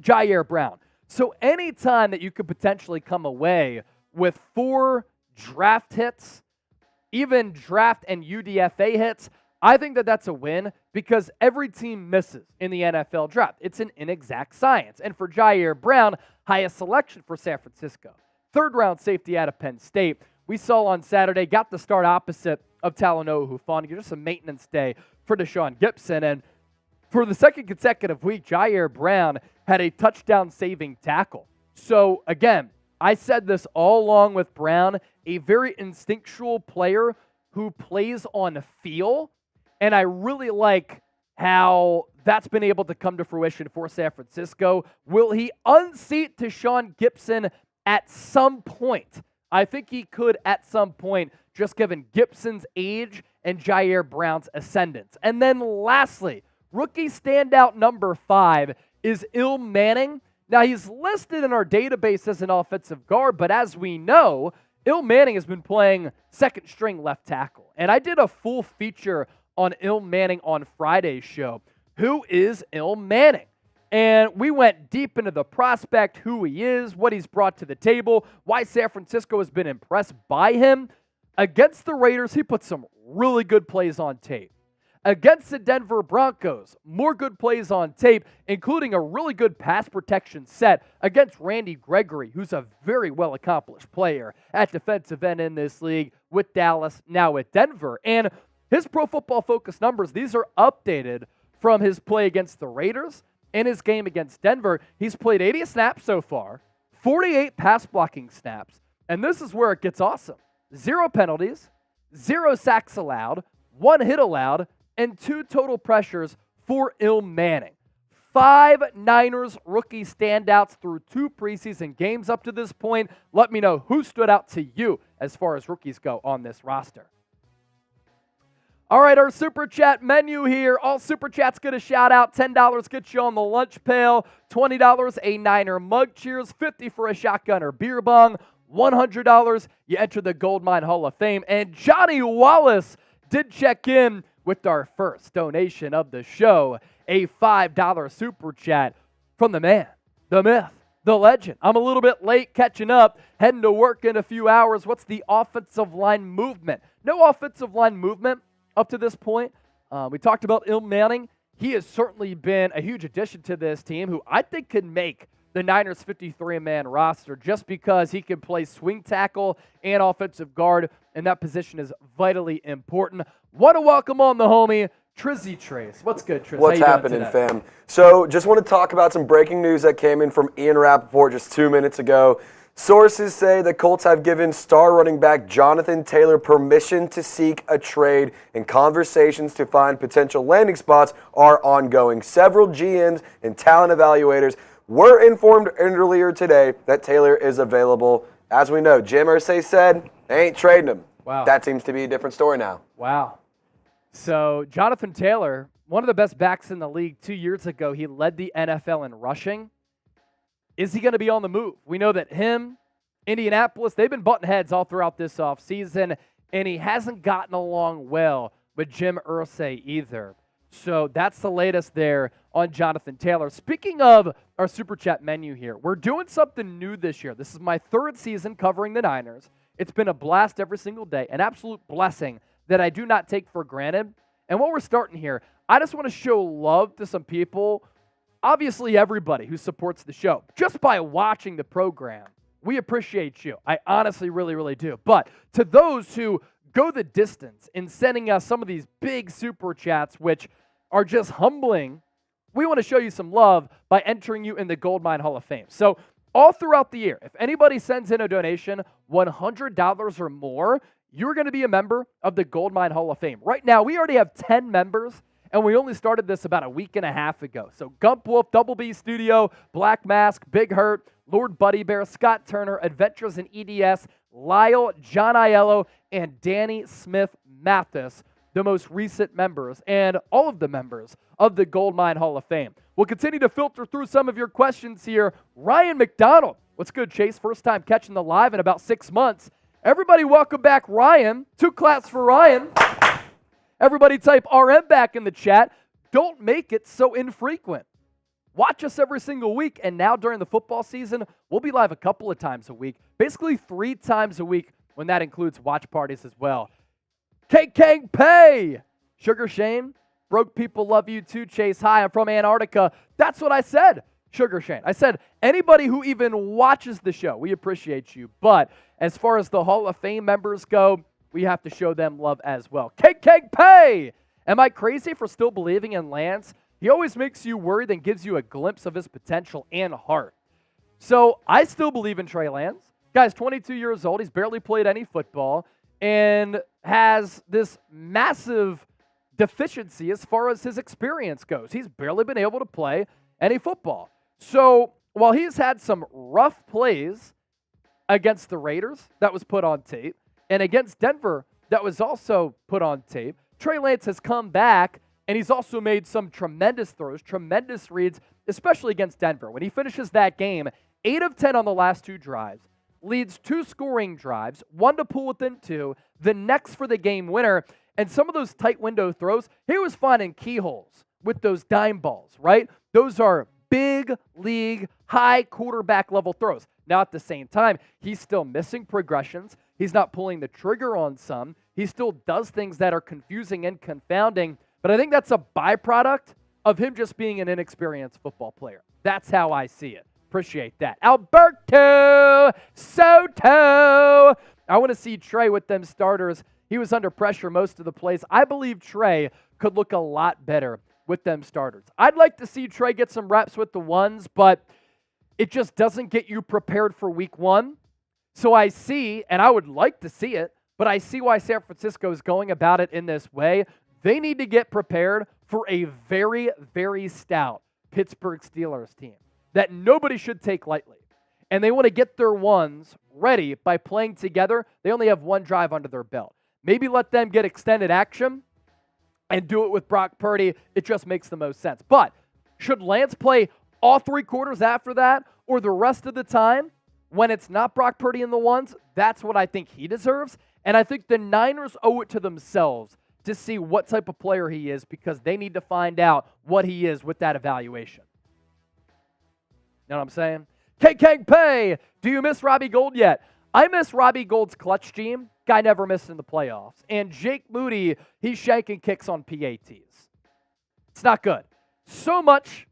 Jair Brown. So anytime that you could potentially come away with 4 draft hits, even draft and UDFA hits, I think that that's a win because every team misses in the NFL draft. It's an inexact science. And for Jair Brown, highest selection for San Francisco. 3rd-round safety out of Penn State. We saw on Saturday, got the start opposite of Talanoa Hufanga. Just a maintenance day for Deshaun Gibson. And for the second consecutive week, Jair Brown had a touchdown-saving tackle. So, again, I said this all along with Brown, a very instinctual player who plays on feel. And I really like how that's been able to come to fruition for San Francisco. Will he unseat Deshaun Gibson at some point? I think he could at some point, just given Gibson's age and Jair Brown's ascendance. And then lastly, rookie standout number 5 is Il Manning. Now, he's listed in our database as an offensive guard, but as we know, Il Manning has been playing second-string left tackle. And I did a full feature on Il Manning on Friday's show. Who is Il Manning? And we went deep into the prospect, who he is, what he's brought to the table, why San Francisco has been impressed by him. Against the Raiders, he put some really good plays on tape. Against the Denver Broncos, more good plays on tape, including a really good pass protection set against Randy Gregory, who's a very well-accomplished player at defensive end in this league with Dallas, now with Denver. And his Pro Football Focus numbers, these are updated from his play against the Raiders and his game against Denver. He's played 80 snaps so far, 48 pass blocking snaps, and this is where it gets awesome. 0 penalties, 0 sacks allowed, 1 hit allowed, and 2 total pressures for Il Manning. 5 Niners rookie standouts through 2 preseason games up to this point. Let me know who stood out to you as far as rookies go on this roster. All right, our Super Chat menu here. All Super Chats get a shout out. $10 gets you on the lunch pail. $20 a Niner mug cheers. $50 for a shotgun or beer bong. $100 you enter the Goldmine Hall of Fame. And Johnny Wallace did check in with our first donation of the show. A $5 Super Chat from the man, the myth, the legend. I'm a little bit late catching up, heading to work in a few hours. What's the offensive line movement? No offensive line movement up to this point. We talked about Il Manning. He has certainly been a huge addition to this team, who I think could make the Niners 53-man roster just because he can play swing tackle and offensive guard, and that position is vitally important. Want to welcome on the homie, Trizzy Trace. What's good, Triz? What's happening, fam? So just want to talk about some breaking news that came in from Ian Rappaport just 2 minutes ago. Sources say the Colts have given star running back Jonathan Taylor permission to seek a trade, and conversations to find potential landing spots are ongoing. Several GMs and talent evaluators were informed earlier today that Taylor is available. As we know, Jim Irsay said they ain't trading him. Wow. That seems to be a different story now. Wow. So Jonathan Taylor, one of the best backs in the league 2 years ago, he led the NFL in rushing. Is he going to be on the move? We know that him, Indianapolis, they've been butting heads all throughout this offseason, and he hasn't gotten along well with Jim Irsay either. So that's the latest there on Jonathan Taylor. Speaking of our Super Chat menu here, we're doing something new this year. This is my 3rd season covering the Niners. It's been a blast every single day, an absolute blessing that I do not take for granted. And what we're starting here, I just want to show love to some people. Obviously, everybody who supports the show, just by watching the program, we appreciate you. I honestly really, really do. But to those who go the distance in sending us some of these big super chats, which are just humbling, we want to show you some love by entering you in the Goldmine Hall of Fame. So all throughout the year, if anybody sends in a donation, $100 or more, you're going to be a member of the Goldmine Hall of Fame. Right now, we already have 10 members, and we only started this about a week and a half ago. So Gump Wolf, Double B Studio, Black Mask, Big Hurt, Lord Buddy Bear, Scott Turner, Adventures in EDS, Lyle, John Aiello, and Danny Smith Mathis, the most recent members, and all of the members of the Goldmine Hall of Fame. We'll continue to filter through some of your questions here. Ryan McDonald, what's good, Chase? First time catching the live in about 6 months. Everybody welcome back Ryan. 2 claps for Ryan. Everybody type RM back in the chat. Don't make it so infrequent. Watch us every single week, and now during the football season, we'll be live a couple of times a week, basically 3 times a week when that includes watch parties as well. KK Pay! Sugar Shane, broke people love you too, Chase. Hi, I'm from Antarctica. That's what I said, Sugar Shane. I said, anybody who even watches the show, we appreciate you. But as far as the Hall of Fame members go, we have to show them love as well. KK Pay! Am I crazy for still believing in Lance? He always makes you worried and gives you a glimpse of his potential and heart. So I still believe in Trey Lance. Guy's 22 years old. He's barely played any football and has this massive deficiency as far as his experience goes. He's barely been able to play any football. So while he's had some rough plays against the Raiders, that was put on tape, and against Denver, that was also put on tape, Trey Lance has come back, and he's also made some tremendous throws, tremendous reads, especially against Denver. When he finishes that game, 8 of 10 on the last 2 drives, leads 2 scoring drives, 1 to pull within 2, the next for the game winner, and some of those tight window throws, he was finding keyholes with those dime balls, right? Those are big league, high quarterback level throws. Now at the same time, he's still missing progressions. He's not pulling the trigger on some. He still does things that are confusing and confounding. But I think that's a byproduct of him just being an inexperienced football player. That's how I see it. Appreciate that. Alberto Soto. I want to see Trey with them starters. He was under pressure most of the plays. I believe Trey could look a lot better with them starters. I'd like to see Trey get some reps with the ones, but it just doesn't get you prepared for week 1. So I see, and I would like to see it, but I see why San Francisco is going about it in this way. They need to get prepared for a very, very stout Pittsburgh Steelers team that nobody should take lightly. And they want to get their ones ready by playing together. They only have 1 drive under their belt. Maybe let them get extended action and do it with Brock Purdy. It just makes the most sense. But should Lance play all 3 quarters after that or the rest of the time when it's not Brock Purdy in the ones? That's what I think he deserves. And I think the Niners owe it to themselves to see what type of player he is because they need to find out what he is with that evaluation. You know what I'm saying? KK Pay, do you miss Robbie Gould yet? I miss Robbie Gould's clutch gene. Guy never missed in the playoffs. And Jake Moody, he's shanking kicks on PATs. It's not good. So much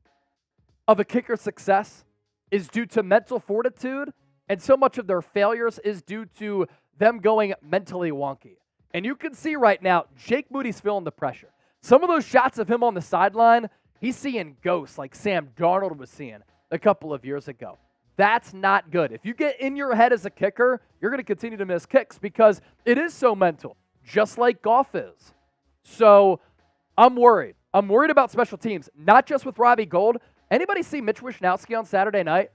of a kicker's success is due to mental fortitude, and so much of their failures is due to them going mentally wonky. And you can see right now, Jake Moody's feeling the pressure. Some of those shots of him on the sideline, he's seeing ghosts like Sam Darnold was seeing a couple of years ago. That's not good. If you get in your head as a kicker, you're going to continue to miss kicks because it is so mental, just like golf is. So I'm worried. I'm worried about special teams, not just with Robbie Gould. Anybody see Mitch Wishnowsky on Saturday night?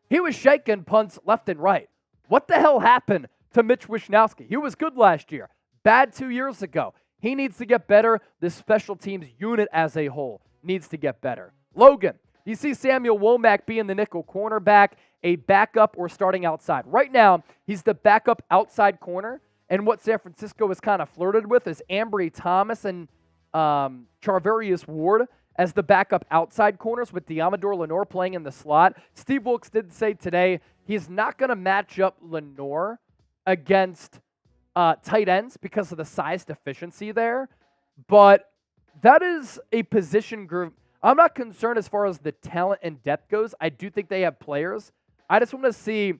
He was shaking punts left and right. What the hell happened to Mitch Wishnowsky? He was good last year. Bad 2 years ago. He needs to get better. The special teams unit as a whole needs to get better. Logan, you see Samuel Womack being the nickel cornerback, a backup or starting outside. Right now, he's the backup outside corner, and what San Francisco has kind of flirted with is Ambry Thomas and Charvarius Ward as the backup outside corners with Diamador Lenore playing in the slot. Steve Wilkes did say today he's not going to match up Lenore against tight ends because of the size deficiency there, but that is a position group. I'm not concerned as far as the talent and depth goes. I do think they have players. I just want to see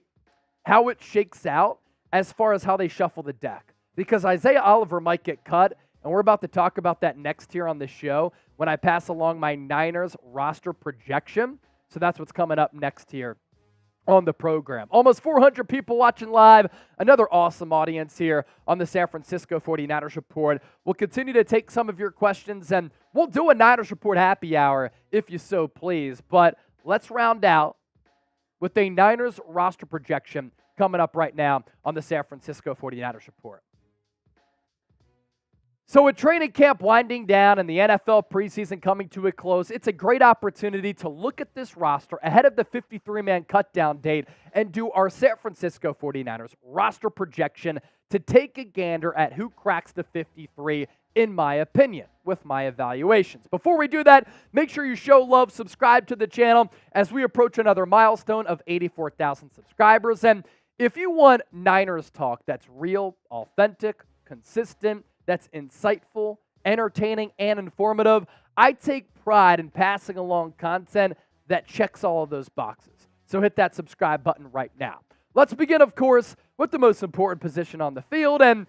how it shakes out as far as how they shuffle the deck, because Isaiah Oliver might get cut, and we're about to talk about that next here on the show when I pass along my Niners roster projection. So that's what's coming up next here on the program. Almost 400 people watching live. Another awesome audience here on the San Francisco 49ers Report. We'll continue to take some of your questions, and we'll do a Niners Report happy hour if you so please. But let's round out with a Niners roster projection coming up right now on the San Francisco 49ers Report. So with training camp winding down and the NFL preseason coming to a close, it's a great opportunity to look at this roster ahead of the 53-man cutdown date and do our San Francisco 49ers roster projection to take a gander at who cracks the 53 in my opinion, with my evaluations. Before we do that, make sure you show love, subscribe to the channel as we approach another milestone of 84,000 subscribers. And if you want Niners talk that's real, authentic, consistent, that's insightful, entertaining, and informative, I take pride in passing along content that checks all of those boxes. So hit that subscribe button right now. Let's begin, of course, with the most important position on the field, and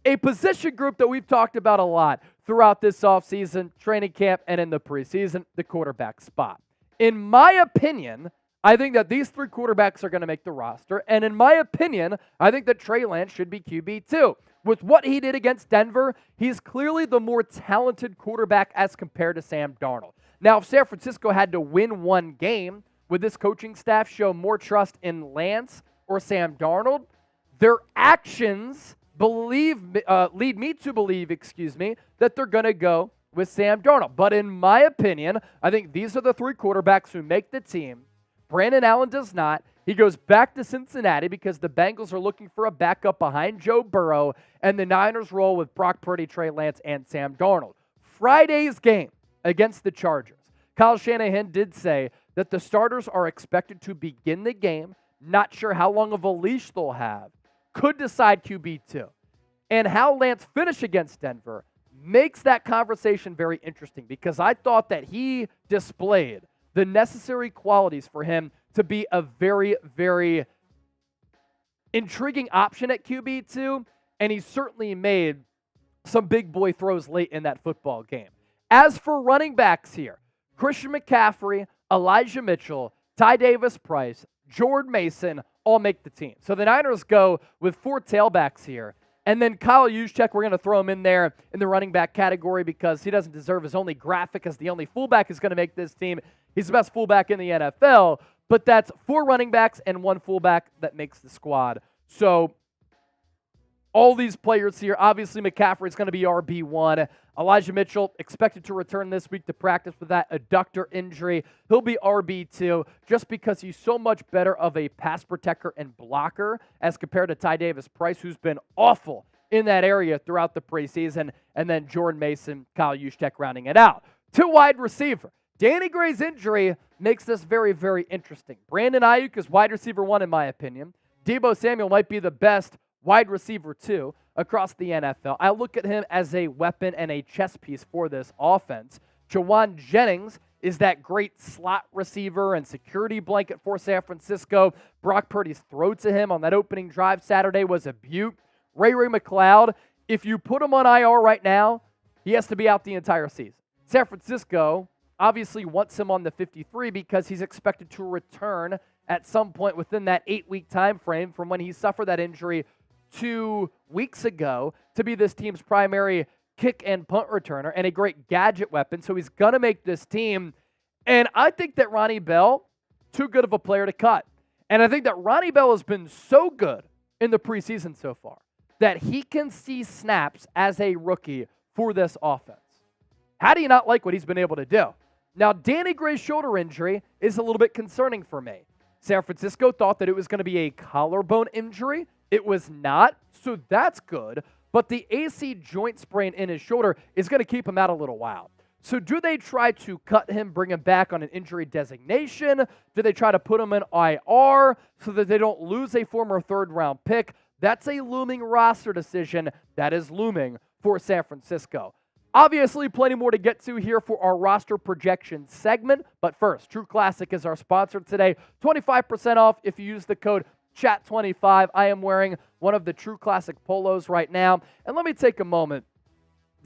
a position group that we've talked about a lot throughout this offseason, training camp, and in the preseason, the quarterback spot. In my opinion, I think that these three quarterbacks are going to make the roster, and in my opinion, I think that Trey Lance should be QB2. With what he did against Denver, he's clearly the more talented quarterback as compared to Sam Darnold. Now, if San Francisco had to win one game, would this coaching staff show more trust in Lance or Sam Darnold? Their actions lead me to believe, that they're going to go with Sam Darnold. But in my opinion, I think these are the three quarterbacks who make the team. Brandon Allen does not. He goes back to Cincinnati because the Bengals are looking for a backup behind Joe Burrow, and the Niners roll with Brock Purdy, Trey Lance, and Sam Darnold. Friday's game against the Chargers. Kyle Shanahan did say that the starters are expected to begin the game. Not sure how long of a leash they'll have. Could decide QB2. And how Lance finished against Denver makes that conversation very interesting because I thought that he displayed the necessary qualities for him to be a very, very intriguing option at QB2, and he certainly made some big boy throws late in that football game. As for running backs here, Christian McCaffrey, Elijah Mitchell, Ty Davis-Price, Jordan Mason all make the team. So the Niners go with four tailbacks here. And then Kyle Juszczyk, we're going to throw him in there in the running back category because he doesn't deserve his only graphic as the only fullback is going to make this team. He's the best fullback in the NFL, but that's four running backs and one fullback that makes the squad. So all these players here, obviously McCaffrey is going to be RB1. Elijah Mitchell expected to return this week to practice with that adductor injury. He'll be RB2 just because he's so much better of a pass protector and blocker as compared to Ty Davis-Price, who's been awful in that area throughout the preseason. And then Jordan Mason, Kyle Juszczyk rounding it out. Two wide receiver. Danny Gray's injury makes this very, very interesting. Brandon Aiyuk is wide receiver 1 in my opinion. Deebo Samuel might be the best wide receiver 2 across the NFL. I look at him as a weapon and a chess piece for this offense. Jauan Jennings is that great slot receiver and security blanket for San Francisco. Brock Purdy's throw to him on that opening drive Saturday was a beaut. Ray McCloud, if you put him on IR right now, he has to be out the entire season. San Francisco obviously wants him on the 53 because he's expected to return at some point within that 8-week time frame from when he suffered that injury 2 weeks ago to be this team's primary kick and punt returner and a great gadget weapon. So he's going to make this team. And I think that Ronnie Bell, too good of a player to cut. And I think that Ronnie Bell has been so good in the preseason so far that he can see snaps as a rookie for this offense. How do you not like what he's been able to do? Now, Danny Gray's shoulder injury is a little bit concerning for me. San Francisco thought that it was going to be a collarbone injury. It was not, so that's good. But the AC joint sprain in his shoulder is going to keep him out a little while. So do they try to cut him, bring him back on an injury designation? Do they try to put him in IR so that they don't lose a former third-round pick? That's a looming roster decision that is looming for San Francisco. Obviously, plenty more to get to here for our roster projection segment. But first, True Classic is our sponsor today. 25% off if you use the code CHAT25. I am wearing one of the True Classic polos right now. And let me take a moment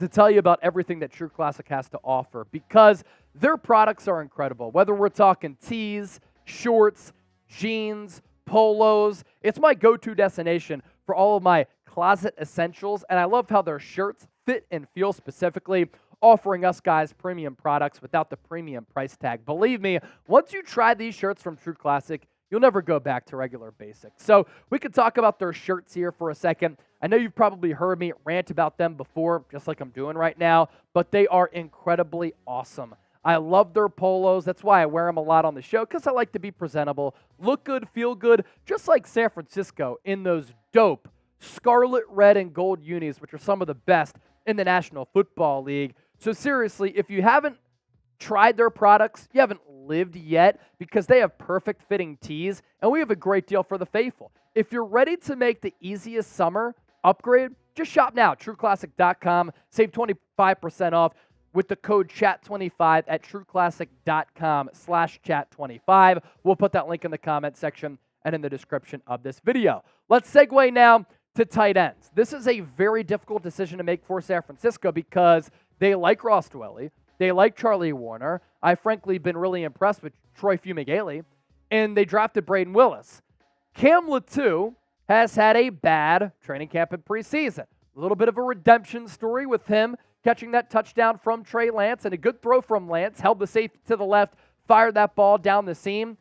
to tell you about everything that True Classic has to offer because their products are incredible. Whether we're talking tees, shorts, jeans, polos, it's my go-to destination for all of my closet essentials. And I love how their shirts fit and feel specifically, offering us guys premium products without the premium price tag. Believe me, once you try these shirts from True Classic, you'll never go back to regular basics. So we could talk about their shirts here for a second. I know you've probably heard me rant about them before, just like I'm doing right now, but they are incredibly awesome. I love their polos. That's why I wear them a lot on the show, because I like to be presentable, look good, feel good, just like San Francisco in those dope scarlet, red, and gold unis, which are some of the best in the National Football League. So seriously, if you haven't tried their products, you haven't lived yet, because they have perfect fitting tees, and we have a great deal for the faithful. If you're ready to make the easiest summer upgrade, just shop now, trueclassic.com. Save 25% off with the code CHAT25 at trueclassic.com/chat25. We'll put that link in the comment section and in the description of this video. Let's segue now to tight ends. This is a very difficult decision to make for San Francisco because they like Ross Dwelley. They like Charlie Warner. I've frankly been really impressed with Troy Fumagalli. And they drafted Braden Willis. Cam Latu has had a bad training camp in preseason. A little bit of a redemption story with him catching that touchdown from Trey Lance, and a good throw from Lance, held the safety to the left, fired that ball down the seam.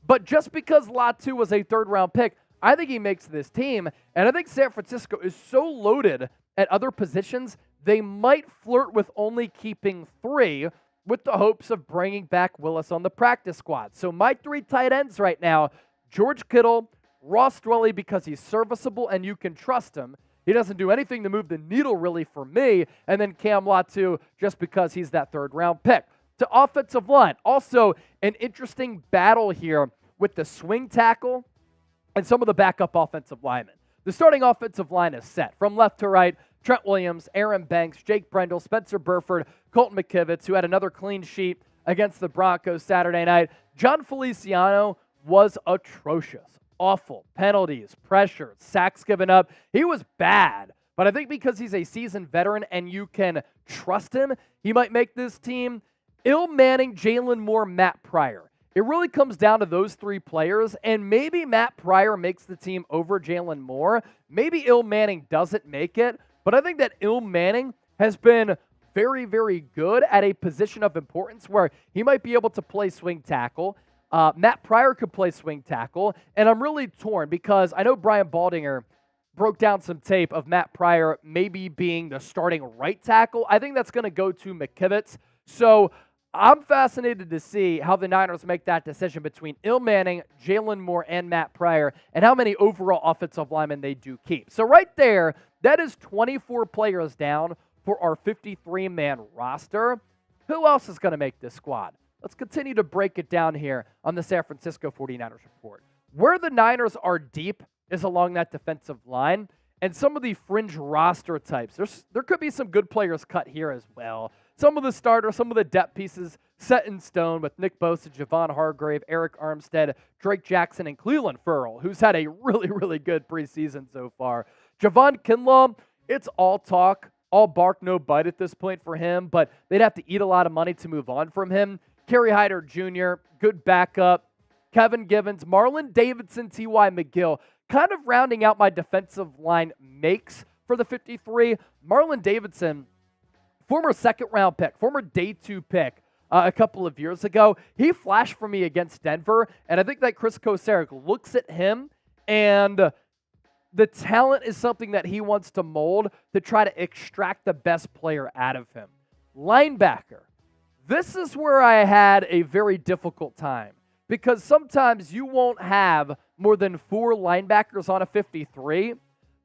But just because Latu was a third-round pick, I think he makes this team, and I think San Francisco is so loaded at other positions, they might flirt with only keeping 3 with the hopes of bringing back Willis on the practice squad. So my 3 tight ends right now, George Kittle, Ross Dwelley because he's serviceable and you can trust him. He doesn't do anything to move the needle really for me. And then Cam Latu just because he's that third-round pick. To offensive line, also an interesting battle here with the swing tackle and some of the backup offensive linemen. The starting offensive line is set. From left to right, Trent Williams, Aaron Banks, Jake Brendel, Spencer Burford, Colton McKivitz, who had another clean sheet against the Broncos Saturday night. John Feliciano was atrocious. Awful. Penalties, pressure, sacks given up. He was bad. But I think because he's a seasoned veteran and you can trust him, he might make this team. Il Manning, Jalen Moore, Matt Pryor. It really comes down to those 3 players, and maybe Matt Pryor makes the team over Jalen Moore. Maybe Il Manning doesn't make it, but I think that Il Manning has been very, very good at a position of importance where he might be able to play swing tackle. Matt Pryor could play swing tackle, and I'm really torn because I know Brian Baldinger broke down some tape of Matt Pryor maybe being the starting right tackle. I think that's going to go to McKivitz. So I'm fascinated to see how the Niners make that decision between Il Manning, Jalen Moore, and Matt Pryor, and how many overall offensive linemen they do keep. So right there, that is 24 players down for our 53-man roster. Who else is going to make this squad? Let's continue to break it down here on the San Francisco 49ers report. Where the Niners are deep is along that defensive line and some of the fringe roster types. There could be some good players cut here as well. Some of the starters, some of the depth pieces set in stone with Nick Bosa, Javon Hargrave, Eric Armstead, Drake Jackson, and Cleveland Ferrell, who's had a really, really good preseason so far. Javon Kinlaw, it's all talk, all bark, no bite at this point for him, but they'd have to eat a lot of money to move on from him. Kerry Hyder Jr., good backup. Kevin Givens, Marlon Davidson, T.Y. McGill, kind of rounding out my defensive line makes for the 53. Marlon Davidson, former second-round pick, former day 2 pick a couple of years ago. He flashed for me against Denver, and I think that Chris Kocurek looks at him, and the talent is something that he wants to mold to try to extract the best player out of him. Linebacker. This is where I had a very difficult time because sometimes you won't have more than 4 linebackers on a 53,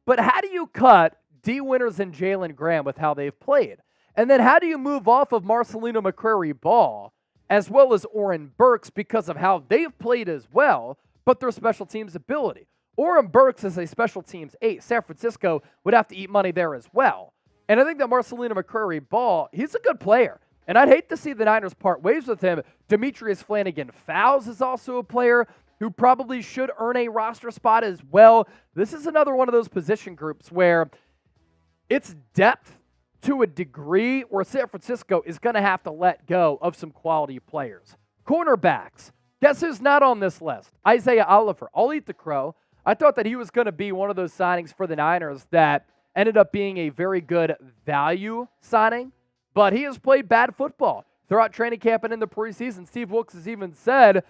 but how do you cut D. Winters and Jalen Graham with how they've played? And then how do you move off of Marcelino McCrary-Ball as well as Oren Burks because of how they've played as well, but their special teams ability? Oren Burks is a special teams 8. San Francisco would have to eat money there as well. And I think that Marcelino McCrary-Ball, he's a good player. And I'd hate to see the Niners part ways with him. Demetrius Flannigan-Fowles is also a player who probably should earn a roster spot as well. This is another one of those position groups where it's depth to a degree where San Francisco is going to have to let go of some quality players. Cornerbacks. Guess who's not on this list? Isaiah Oliver. I'll eat the crow. I thought that he was going to be one of those signings for the Niners that ended up being a very good value signing. But he has played bad football throughout training camp and in the preseason. Steve Wilkes has even said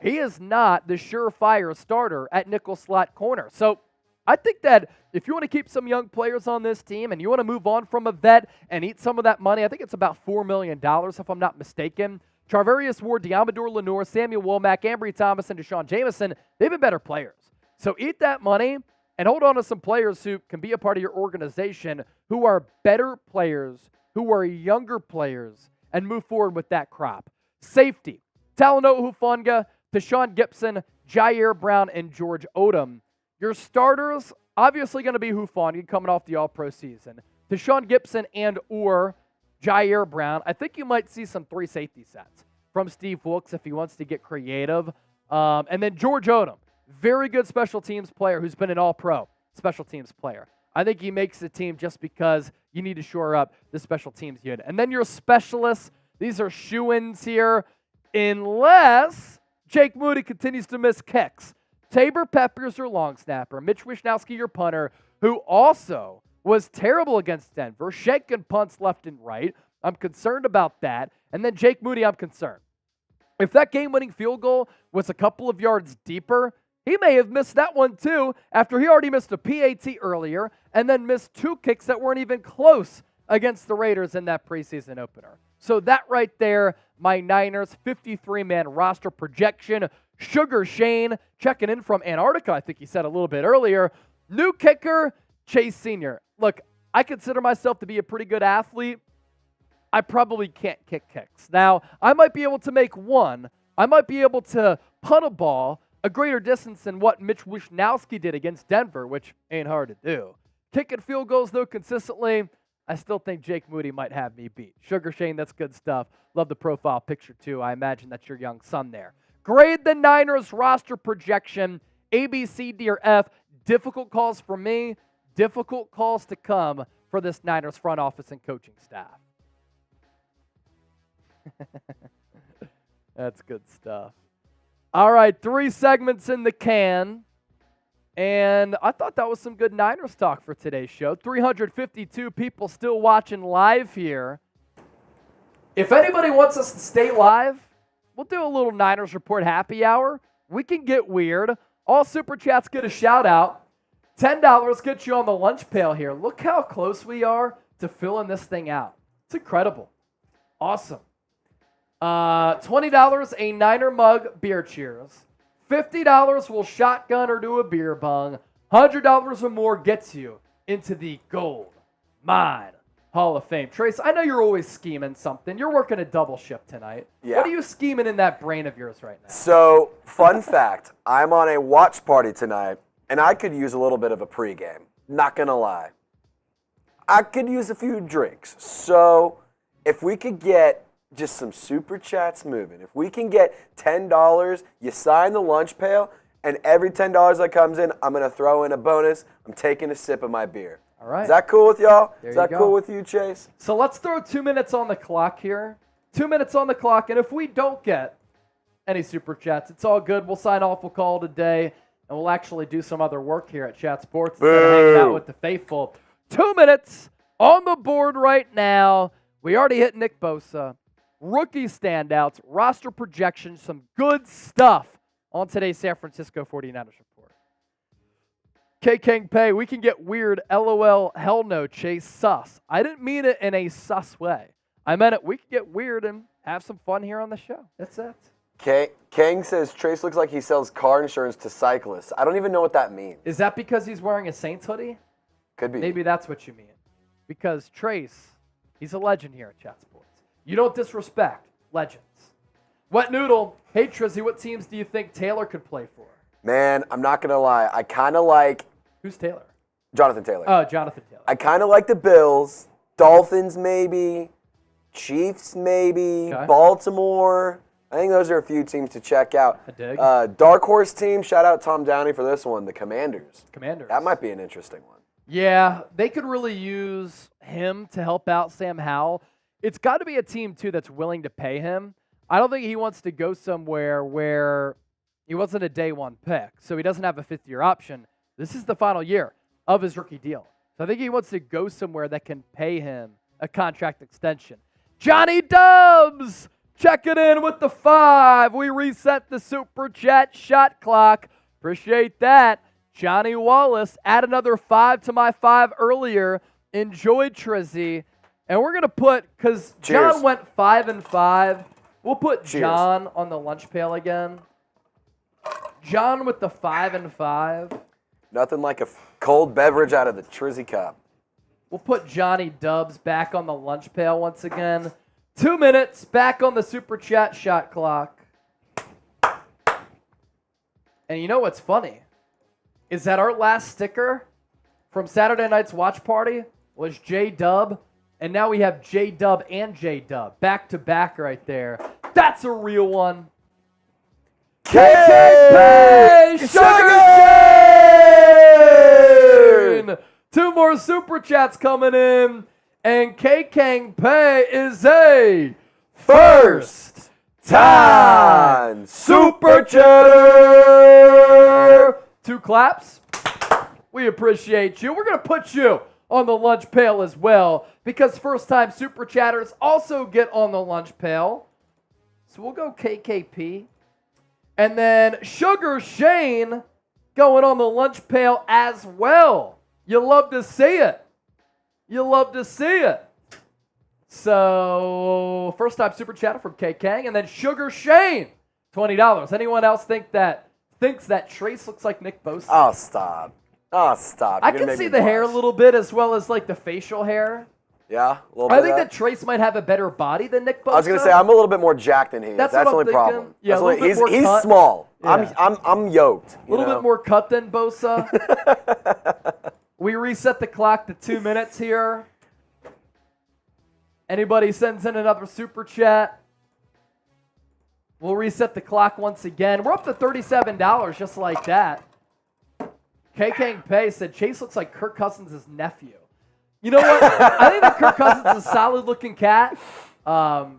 he is not the surefire starter at nickel slot corner. So I think that if you want to keep some young players on this team and you want to move on from a vet and eat some of that money, I think it's about $4 million if I'm not mistaken. Charvarius Ward, Diamador Lenore, Samuel Womack, Ambry Thomas, and Deshaun Jameson, they've been better players. So eat that money and hold on to some players who can be a part of your organization who are better players, who are younger players, and move forward with that crop. Safety, Talanoa Hufanga, Tashawn Gibson, Jair Brown, and George Odom. Your starters, obviously going to be Hufanga coming off the All-Pro season. Tashawn Gibson and or Jair Brown. I think you might see some 3 safety sets from Steve Wilkes if he wants to get creative. And then George Odom, very good special teams player who's been an All-Pro special teams player. I think he makes the team just because you need to shore up the special teams unit. And then your specialists, these are shoo-ins here, unless Jake Moody continues to miss kicks. Tabor Peppers, your long snapper. Mitch Wishnowski, your punter, who also was terrible against Denver, shaking punts left and right. I'm concerned about that. And then Jake Moody, I'm concerned. If that game-winning field goal was a couple of yards deeper, he may have missed that one too after he already missed a PAT earlier and then missed 2 kicks that weren't even close against the Raiders in that preseason opener. So that right there, my Niners 53-man roster projection. Sugar Shane checking in from Antarctica, I think he said a little bit earlier. New kicker, Chase Sr. Look, I consider myself to be a pretty good athlete. I probably can't kick kicks. Now, I might be able to make one. I might be able to punt a ball a greater distance than what Mitch Wishnowski did against Denver, which ain't hard to do. Kicking field goals, though, consistently, I still think Jake Moody might have me beat. Sugar Shane, that's good stuff. Love the profile picture, too. I imagine that's your young son there. Grade the Niners roster projection, A, B, C, D, or F. Difficult calls for me, difficult calls to come for this Niners front office and coaching staff. That's good stuff. All right, 3 segments in the can. And I thought that was some good Niners talk for today's show. 352 people still watching live here. If anybody wants us to stay live, we'll do a little Niners Report happy hour. We can get weird. All Super Chats get a shout out. $10 gets you on the lunch pail here. Look how close we are to filling this thing out. It's incredible. Awesome. $20 a Niner mug beer cheers. $50 will shotgun or do a beer bong. $100 or more gets you into the Gold Mine Hall of Fame. Trace, I know you're always scheming something. You're working a double shift tonight. Yeah. What are you scheming in that brain of yours right now? So, fun fact, I'm on a watch party tonight, and I could use a little bit of a pregame. Not going to lie. I could use a few drinks. So, if we could get just some Super Chats moving. If we can get $10, you sign the lunch pail, and every $10 that comes in, I'm going to throw in a bonus. I'm taking a sip of my beer. All right. Is that cool with y'all? There Is that you cool go. with you, Chase? So let's throw 2 minutes on the clock here. 2 minutes on the clock, and if we don't get any Super Chats, it's all good. We'll sign off. We'll call it a day, and we'll actually do some other work here at Chat Sports instead of hanging out with the faithful. 2 minutes on the board right now. We already hit Nick Bosa. Rookie standouts, roster projections, some good stuff on today's San Francisco 49ers report. K. King Pay, we can get weird, LOL, hell no, Chase, sus. I didn't mean it in a sus way. I meant it, we can get weird and have some fun here on the show. That's it. Kang says Trace looks like he sells car insurance to cyclists. I don't even know what that means. Is that because he's wearing a Saints hoodie? Could be. Maybe that's what you mean. Because Trace, he's a legend here at Chat Sports. You don't disrespect legends. Wet Noodle, hey Trizzy, what teams do you think Taylor could play for? Man, I'm not going to lie. I kind of like Who's Taylor? Jonathan Taylor. Oh, Jonathan Taylor. I kind of like the Bills, Dolphins maybe, Chiefs maybe, Okay. Baltimore. I think those are a few teams to check out. I dig. Dark Horse team, shout out Tom Downey for this one, the Commanders. Commanders. That might be an interesting one. Yeah, they could really use him to help out Sam Howell. It's got to be a team, too, that's willing to pay him. I don't think he wants to go somewhere where he wasn't a day one pick, so he doesn't have a fifth-year option. This is the final year of his rookie deal. So I think he wants to go somewhere that can pay him a contract extension. Johnny Dubs checking in with the 5. We reset the Super Chat shot clock. Appreciate that. Johnny Wallace, add another 5 to my 5 earlier. Enjoy, Trizzy. And we're going to put, because John went 5 and 5, we'll put John on the lunch pail again. John with the 5 and 5. Nothing like a cold beverage out of the Trizzy cup. We'll put Johnny Dubs back on the lunch pail once again. 2 minutes, back on the Super Chat shot clock. And you know what's funny? Is that our last sticker from Saturday night's watch party was J-Dub, and now we have J-Dub and J-Dub back to back right there. That's a real one. KK Sugar Cane! 2 more Super Chats coming in, and KK Pay is a first time Super Chatter. 2 claps. We appreciate you. We're going to put you on the lunch pail as well because first-time Super Chatters also get on the lunch pail. So we'll go KKP. And then Sugar Shane going on the lunch pail as well. You love to see it. You love to see it. So first-time Super Chatter from KK. And then Sugar Shane, $20. Anyone else thinks that Trace looks like Nick Bosa? Oh, stop. Oh, stop. I can see the hair a little bit as well as like the facial hair. Yeah, a little bit. I think that Trace might have a better body than Nick Bosa. I was gonna say I'm a little bit more jacked than he is. That's the only problem. Yeah, he's small. Yeah. I'm yoked. A little bit more cut than Bosa. We reset the clock to 2 minutes here. Anybody sends in another super chat, we'll reset the clock once again. We're up to $37 just like that. KK Pay said Chase looks like Kirk Cousins' nephew. You know what? I think that Kirk Cousins is a solid-looking cat. I'll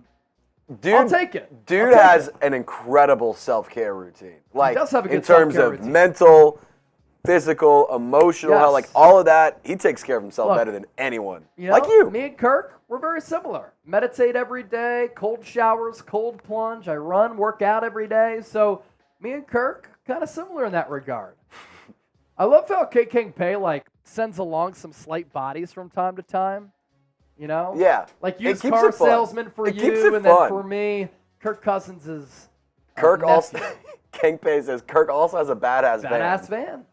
take it. Dude has an incredible self-care routine. Like, he does have a good in terms of routine. mental, physical, emotional, health, like all of that, he takes care of himself better than anyone. Like you. Me and Kirk, we're very similar. Meditate every day, cold showers, cold plunge. I run, work out every day. So me and Kirk, kind of similar in that regard. I love how KK Pay, like, sends along some slight bodies from time to time. You know? Yeah. Like, used car salesman for you, and then for me, Kirk Cousins is Kirk also, King Pay says, Kirk also has a badass van.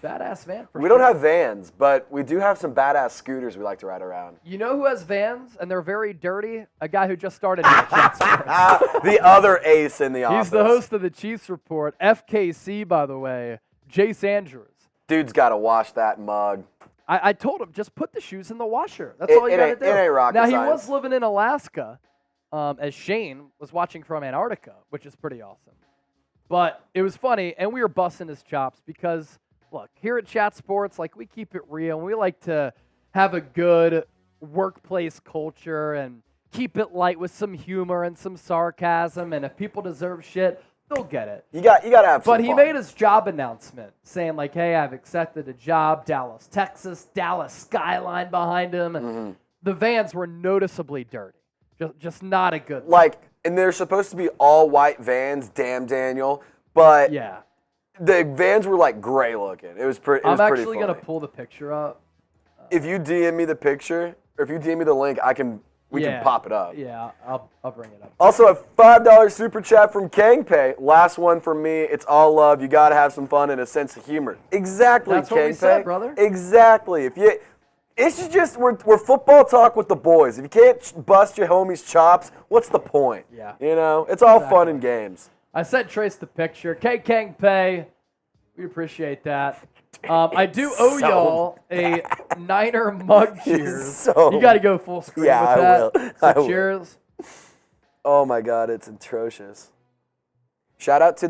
Badass van. We don't have vans, but we do have some badass scooters we like to ride around. You know who has vans, and they're very dirty? A guy who just started here at Chat Sports. The other ace in the office. He's the host of the Chiefs Report. FKC, by the way. Jace Andrews. Dude's got to wash that mug. I told him, just put the shoes in the washer. That's all you got to do. It ain't rocket now, he science. was living in Alaska, as Shane was watching from Antarctica, which is pretty awesome. But it was funny, and we were busting his chops because, look, here at Chat Sports, like, we keep it real, and we like to have a good workplace culture and keep it light with some humor and some sarcasm, and if people deserve shit, they'll get it. You got to have some But he fun. made his job announcement saying, like, hey, I've accepted a job, Dallas, Texas, Dallas skyline behind him. Mm-hmm. The vans were noticeably dirty. Just not a good look. Like, and they're supposed to be all white vans, damn Daniel, but yeah, the vans were like gray looking. It was pretty. I'm actually going to pull the picture up. If you DM me the picture, or if you DM me the link, we can pop it up. Yeah, I'll bring it up. Also, a $5 super chat from Kangpay. Last one from me. It's all love. You got to have some fun and a sense of humor. Exactly, That's what we Kangpay. said, brother. Exactly. It's just we're football talk with the boys. If you can't bust your homies' chops, what's the point? Yeah. You know, it's all fun and games. I sent Trace the picture. Kangpay, we appreciate that. I do owe y'all a Niner mug cheers. You got to go full screen with that. I will. Cheers. Oh my God, it's atrocious. Shout out to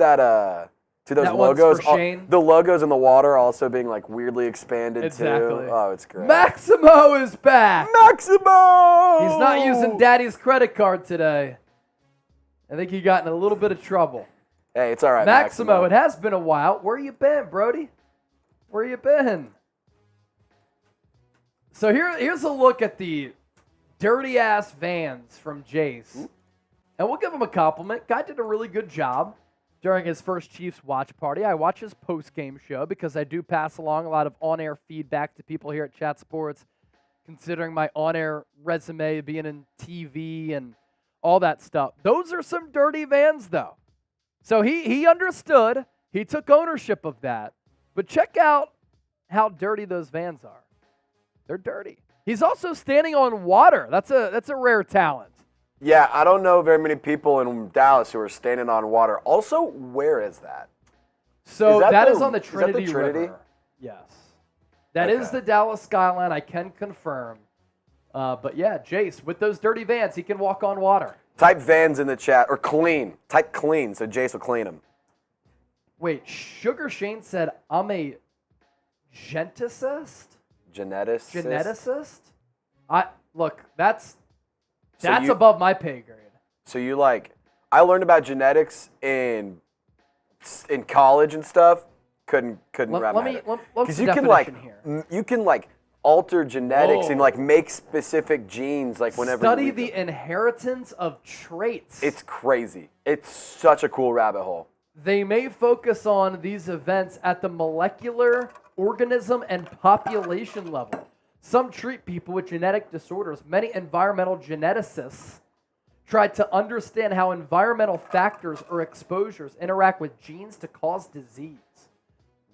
to those That one's logos. for Shane. The logos in the water also being like weirdly expanded too. Exactly. Oh, it's great. Maximo is back. Maximo! He's not using Daddy's credit card today. I think he got in a little bit of trouble. Hey, it's all right, Maximo, it has been a while. Where you been, Brody? Where you been? So here's a look at the dirty-ass vans from Jace. And we'll give him a compliment. Guy did a really good job during his first Chiefs watch party. I watch his post-game show because I do pass along a lot of on-air feedback to people here at Chat Sports, considering my on-air resume being in TV and all that stuff. Those are some dirty vans, though. So he understood. He took ownership of that. But check out how dirty those vans are. They're dirty. He's also standing on water. That's a rare talent. Yeah, I don't know very many people in Dallas who are standing on water. Also, where is that? So that is on the Trinity Trinity? River. Yes. That is the Dallas skyline, I can confirm. But yeah, Jace, with those dirty vans, he can walk on water. Type vans in the chat, or clean. Type clean so Jace will clean them. Wait, Sugar Shane said, I'm a geneticist? Geneticist? Look, that's above my pay grade. So you I learned about genetics in college and stuff. Couldn't wrap my head. Because you can alter genetics and make specific genes whenever study you the inheritance of traits. It's crazy. It's such a cool rabbit hole. They may focus on these events at the molecular, organism, and population level. Some treat people with genetic disorders. Many environmental geneticists try to understand how environmental factors or exposures interact with genes to cause disease.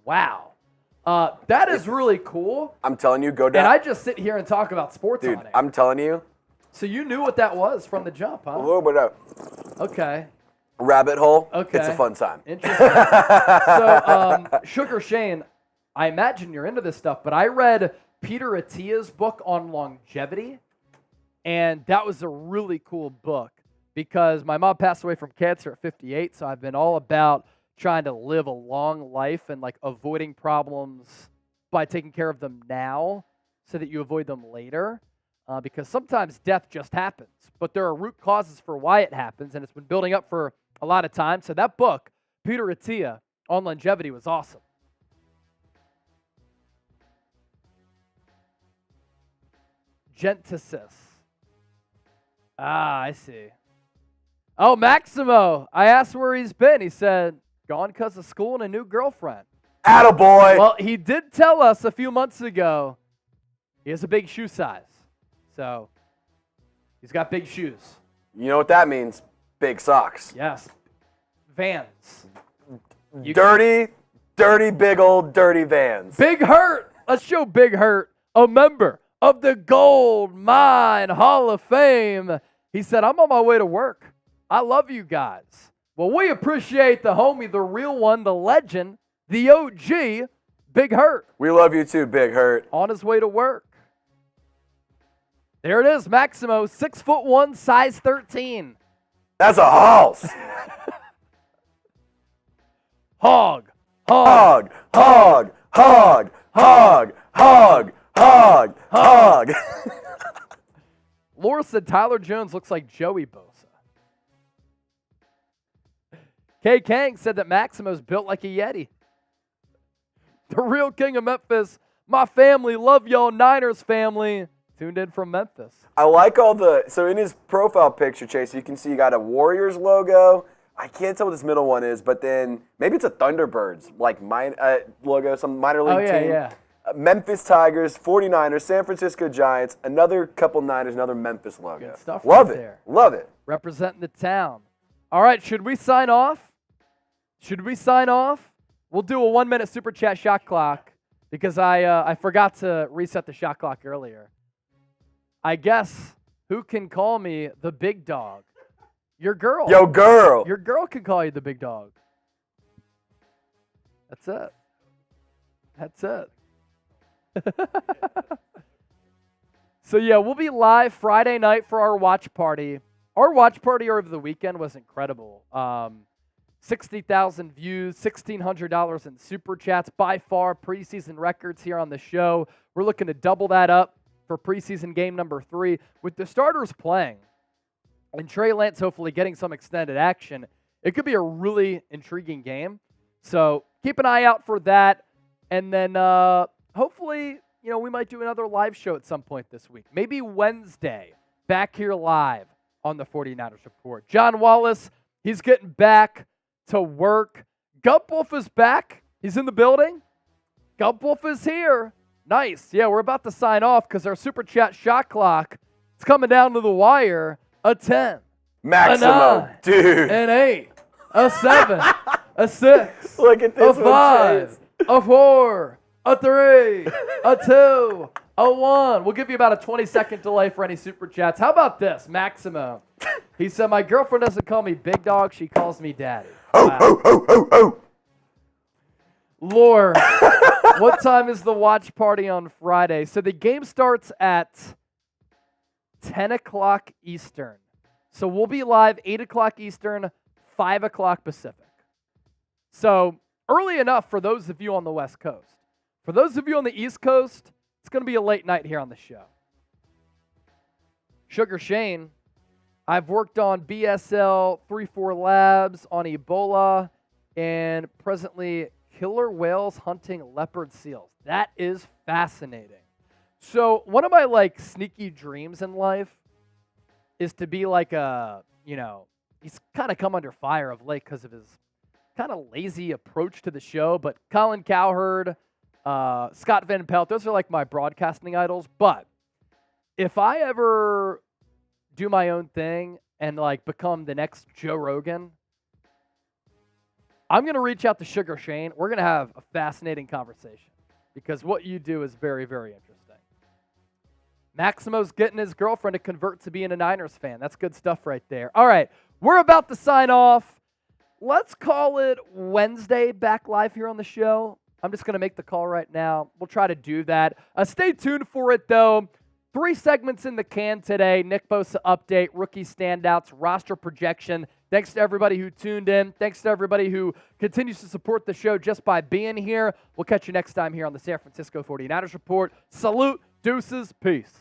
Wow. That is really cool. I'm telling you, go down. And I just sit here and talk about sports Dude, on it. I'm telling you. So you knew what that was from the jump, huh? A little bit of Okay. rabbit hole. Okay. It's a fun time. Interesting. So, Sugar Shane, I imagine you're into this stuff, but I read Peter Attia's book on longevity, and that was a really cool book because my mom passed away from cancer at 58, so I've been all about trying to live a long life and avoiding problems by taking care of them now so that you avoid them later. Because sometimes death just happens, but there are root causes for why it happens, and it's been building up for a lot of time. So that book, Peter Attia on longevity, was awesome. Geneticist. I see. Oh, Maximo. I asked where he's been. He said, gone because of school and a new girlfriend. Attaboy. Well, he did tell us a few months ago he has a big shoe size. So he's got big shoes. You know what that means? Big socks. Yes. Vans. Dirty, big old dirty Vans. Big Hurt. Let's show Big Hurt, a member of the Gold Mine Hall of Fame. He said, I'm on my way to work. I love you guys. Well, we appreciate the homie, the real one, the legend, the OG, Big Hurt. We love you too, Big Hurt. On his way to work. There it is, Maximo, 6'1", size 13. That's a hoss. Hog. Hog. Hog. Hog. Hog. Hog. Hog. Hog. Laura said Tyler Jones looks like Joey Bosa. Kay Kang said that Maximo's built like a Yeti. The real king of Memphis. My family, love y'all, Niners family. Tuned in from Memphis. I like so in his profile picture, Chase, you can see you got a Warriors logo. I can't tell what this middle one is, but then maybe it's a Thunderbirds, logo, some minor league team. Yeah. Memphis Tigers, 49ers, San Francisco Giants, another couple Niners, another Memphis logo. Good stuff. Love right it. There. Love it. Representing the town. All right, should we sign off? We'll do a 1-minute super chat shot clock because I forgot to reset the shot clock earlier. I guess who can call me the big dog? Your girl. Yo, girl. Your girl can call you the big dog. That's it. So, yeah, we'll be live Friday night for our watch party. Our watch party over the weekend was incredible. 60,000 views, $1,600 in super chats, by far preseason records here on the show. We're looking to double that up for preseason game number 3 with the starters playing and Trey Lance hopefully getting some extended action. It could be a really intriguing game. So keep an eye out for that. And then hopefully, we might do another live show at some point this week. Maybe Wednesday, back here live on the 49ers Report. John Wallace, he's getting back to work. Gump is back. He's in the building. Gump is here. Nice. Yeah, we're about to sign off because our super chat shot clock is coming down to the wire. A 10. Maximo, a 9, dude. An 8. A 7. A 6. Look at this a 5. A 4. a 3, a 2, a 1. We'll give you about a 20-second delay for any super chats. How about this, Maximo? He said, my girlfriend doesn't call me big dog. She calls me daddy. Wow. Lore, what time is the watch party on Friday? So the game starts at 10 o'clock Eastern. So we'll be live 8 o'clock Eastern, 5 o'clock Pacific. So early enough for those of you on the West Coast. For those of you on the East Coast, it's going to be a late night here on the show. Sugar Shane, I've worked on BSL 3-4 labs on Ebola and presently killer whales hunting leopard seals. That is fascinating. So one of my sneaky dreams in life is to be he's kind of come under fire of late because of his kind of lazy approach to the show, but Colin Cowherd, Scott Van Pelt, those are my broadcasting idols. But if I ever do my own thing and become the next Joe Rogan, I'm going to reach out to Sugar Shane. We're going to have a fascinating conversation because what you do is very, very interesting. Maximo's getting his girlfriend to convert to being a Niners fan. That's good stuff right there. All right, we're about to sign off. Let's call it Wednesday back live here on the show. I'm just going to make the call right now. We'll try to do that. Stay tuned for it, though. 3 segments in the can today. Nick Bosa update, rookie standouts, roster projection. Thanks to everybody who tuned in. Thanks to everybody who continues to support the show just by being here. We'll catch you next time here on the San Francisco 49ers Report. Salute, deuces, peace.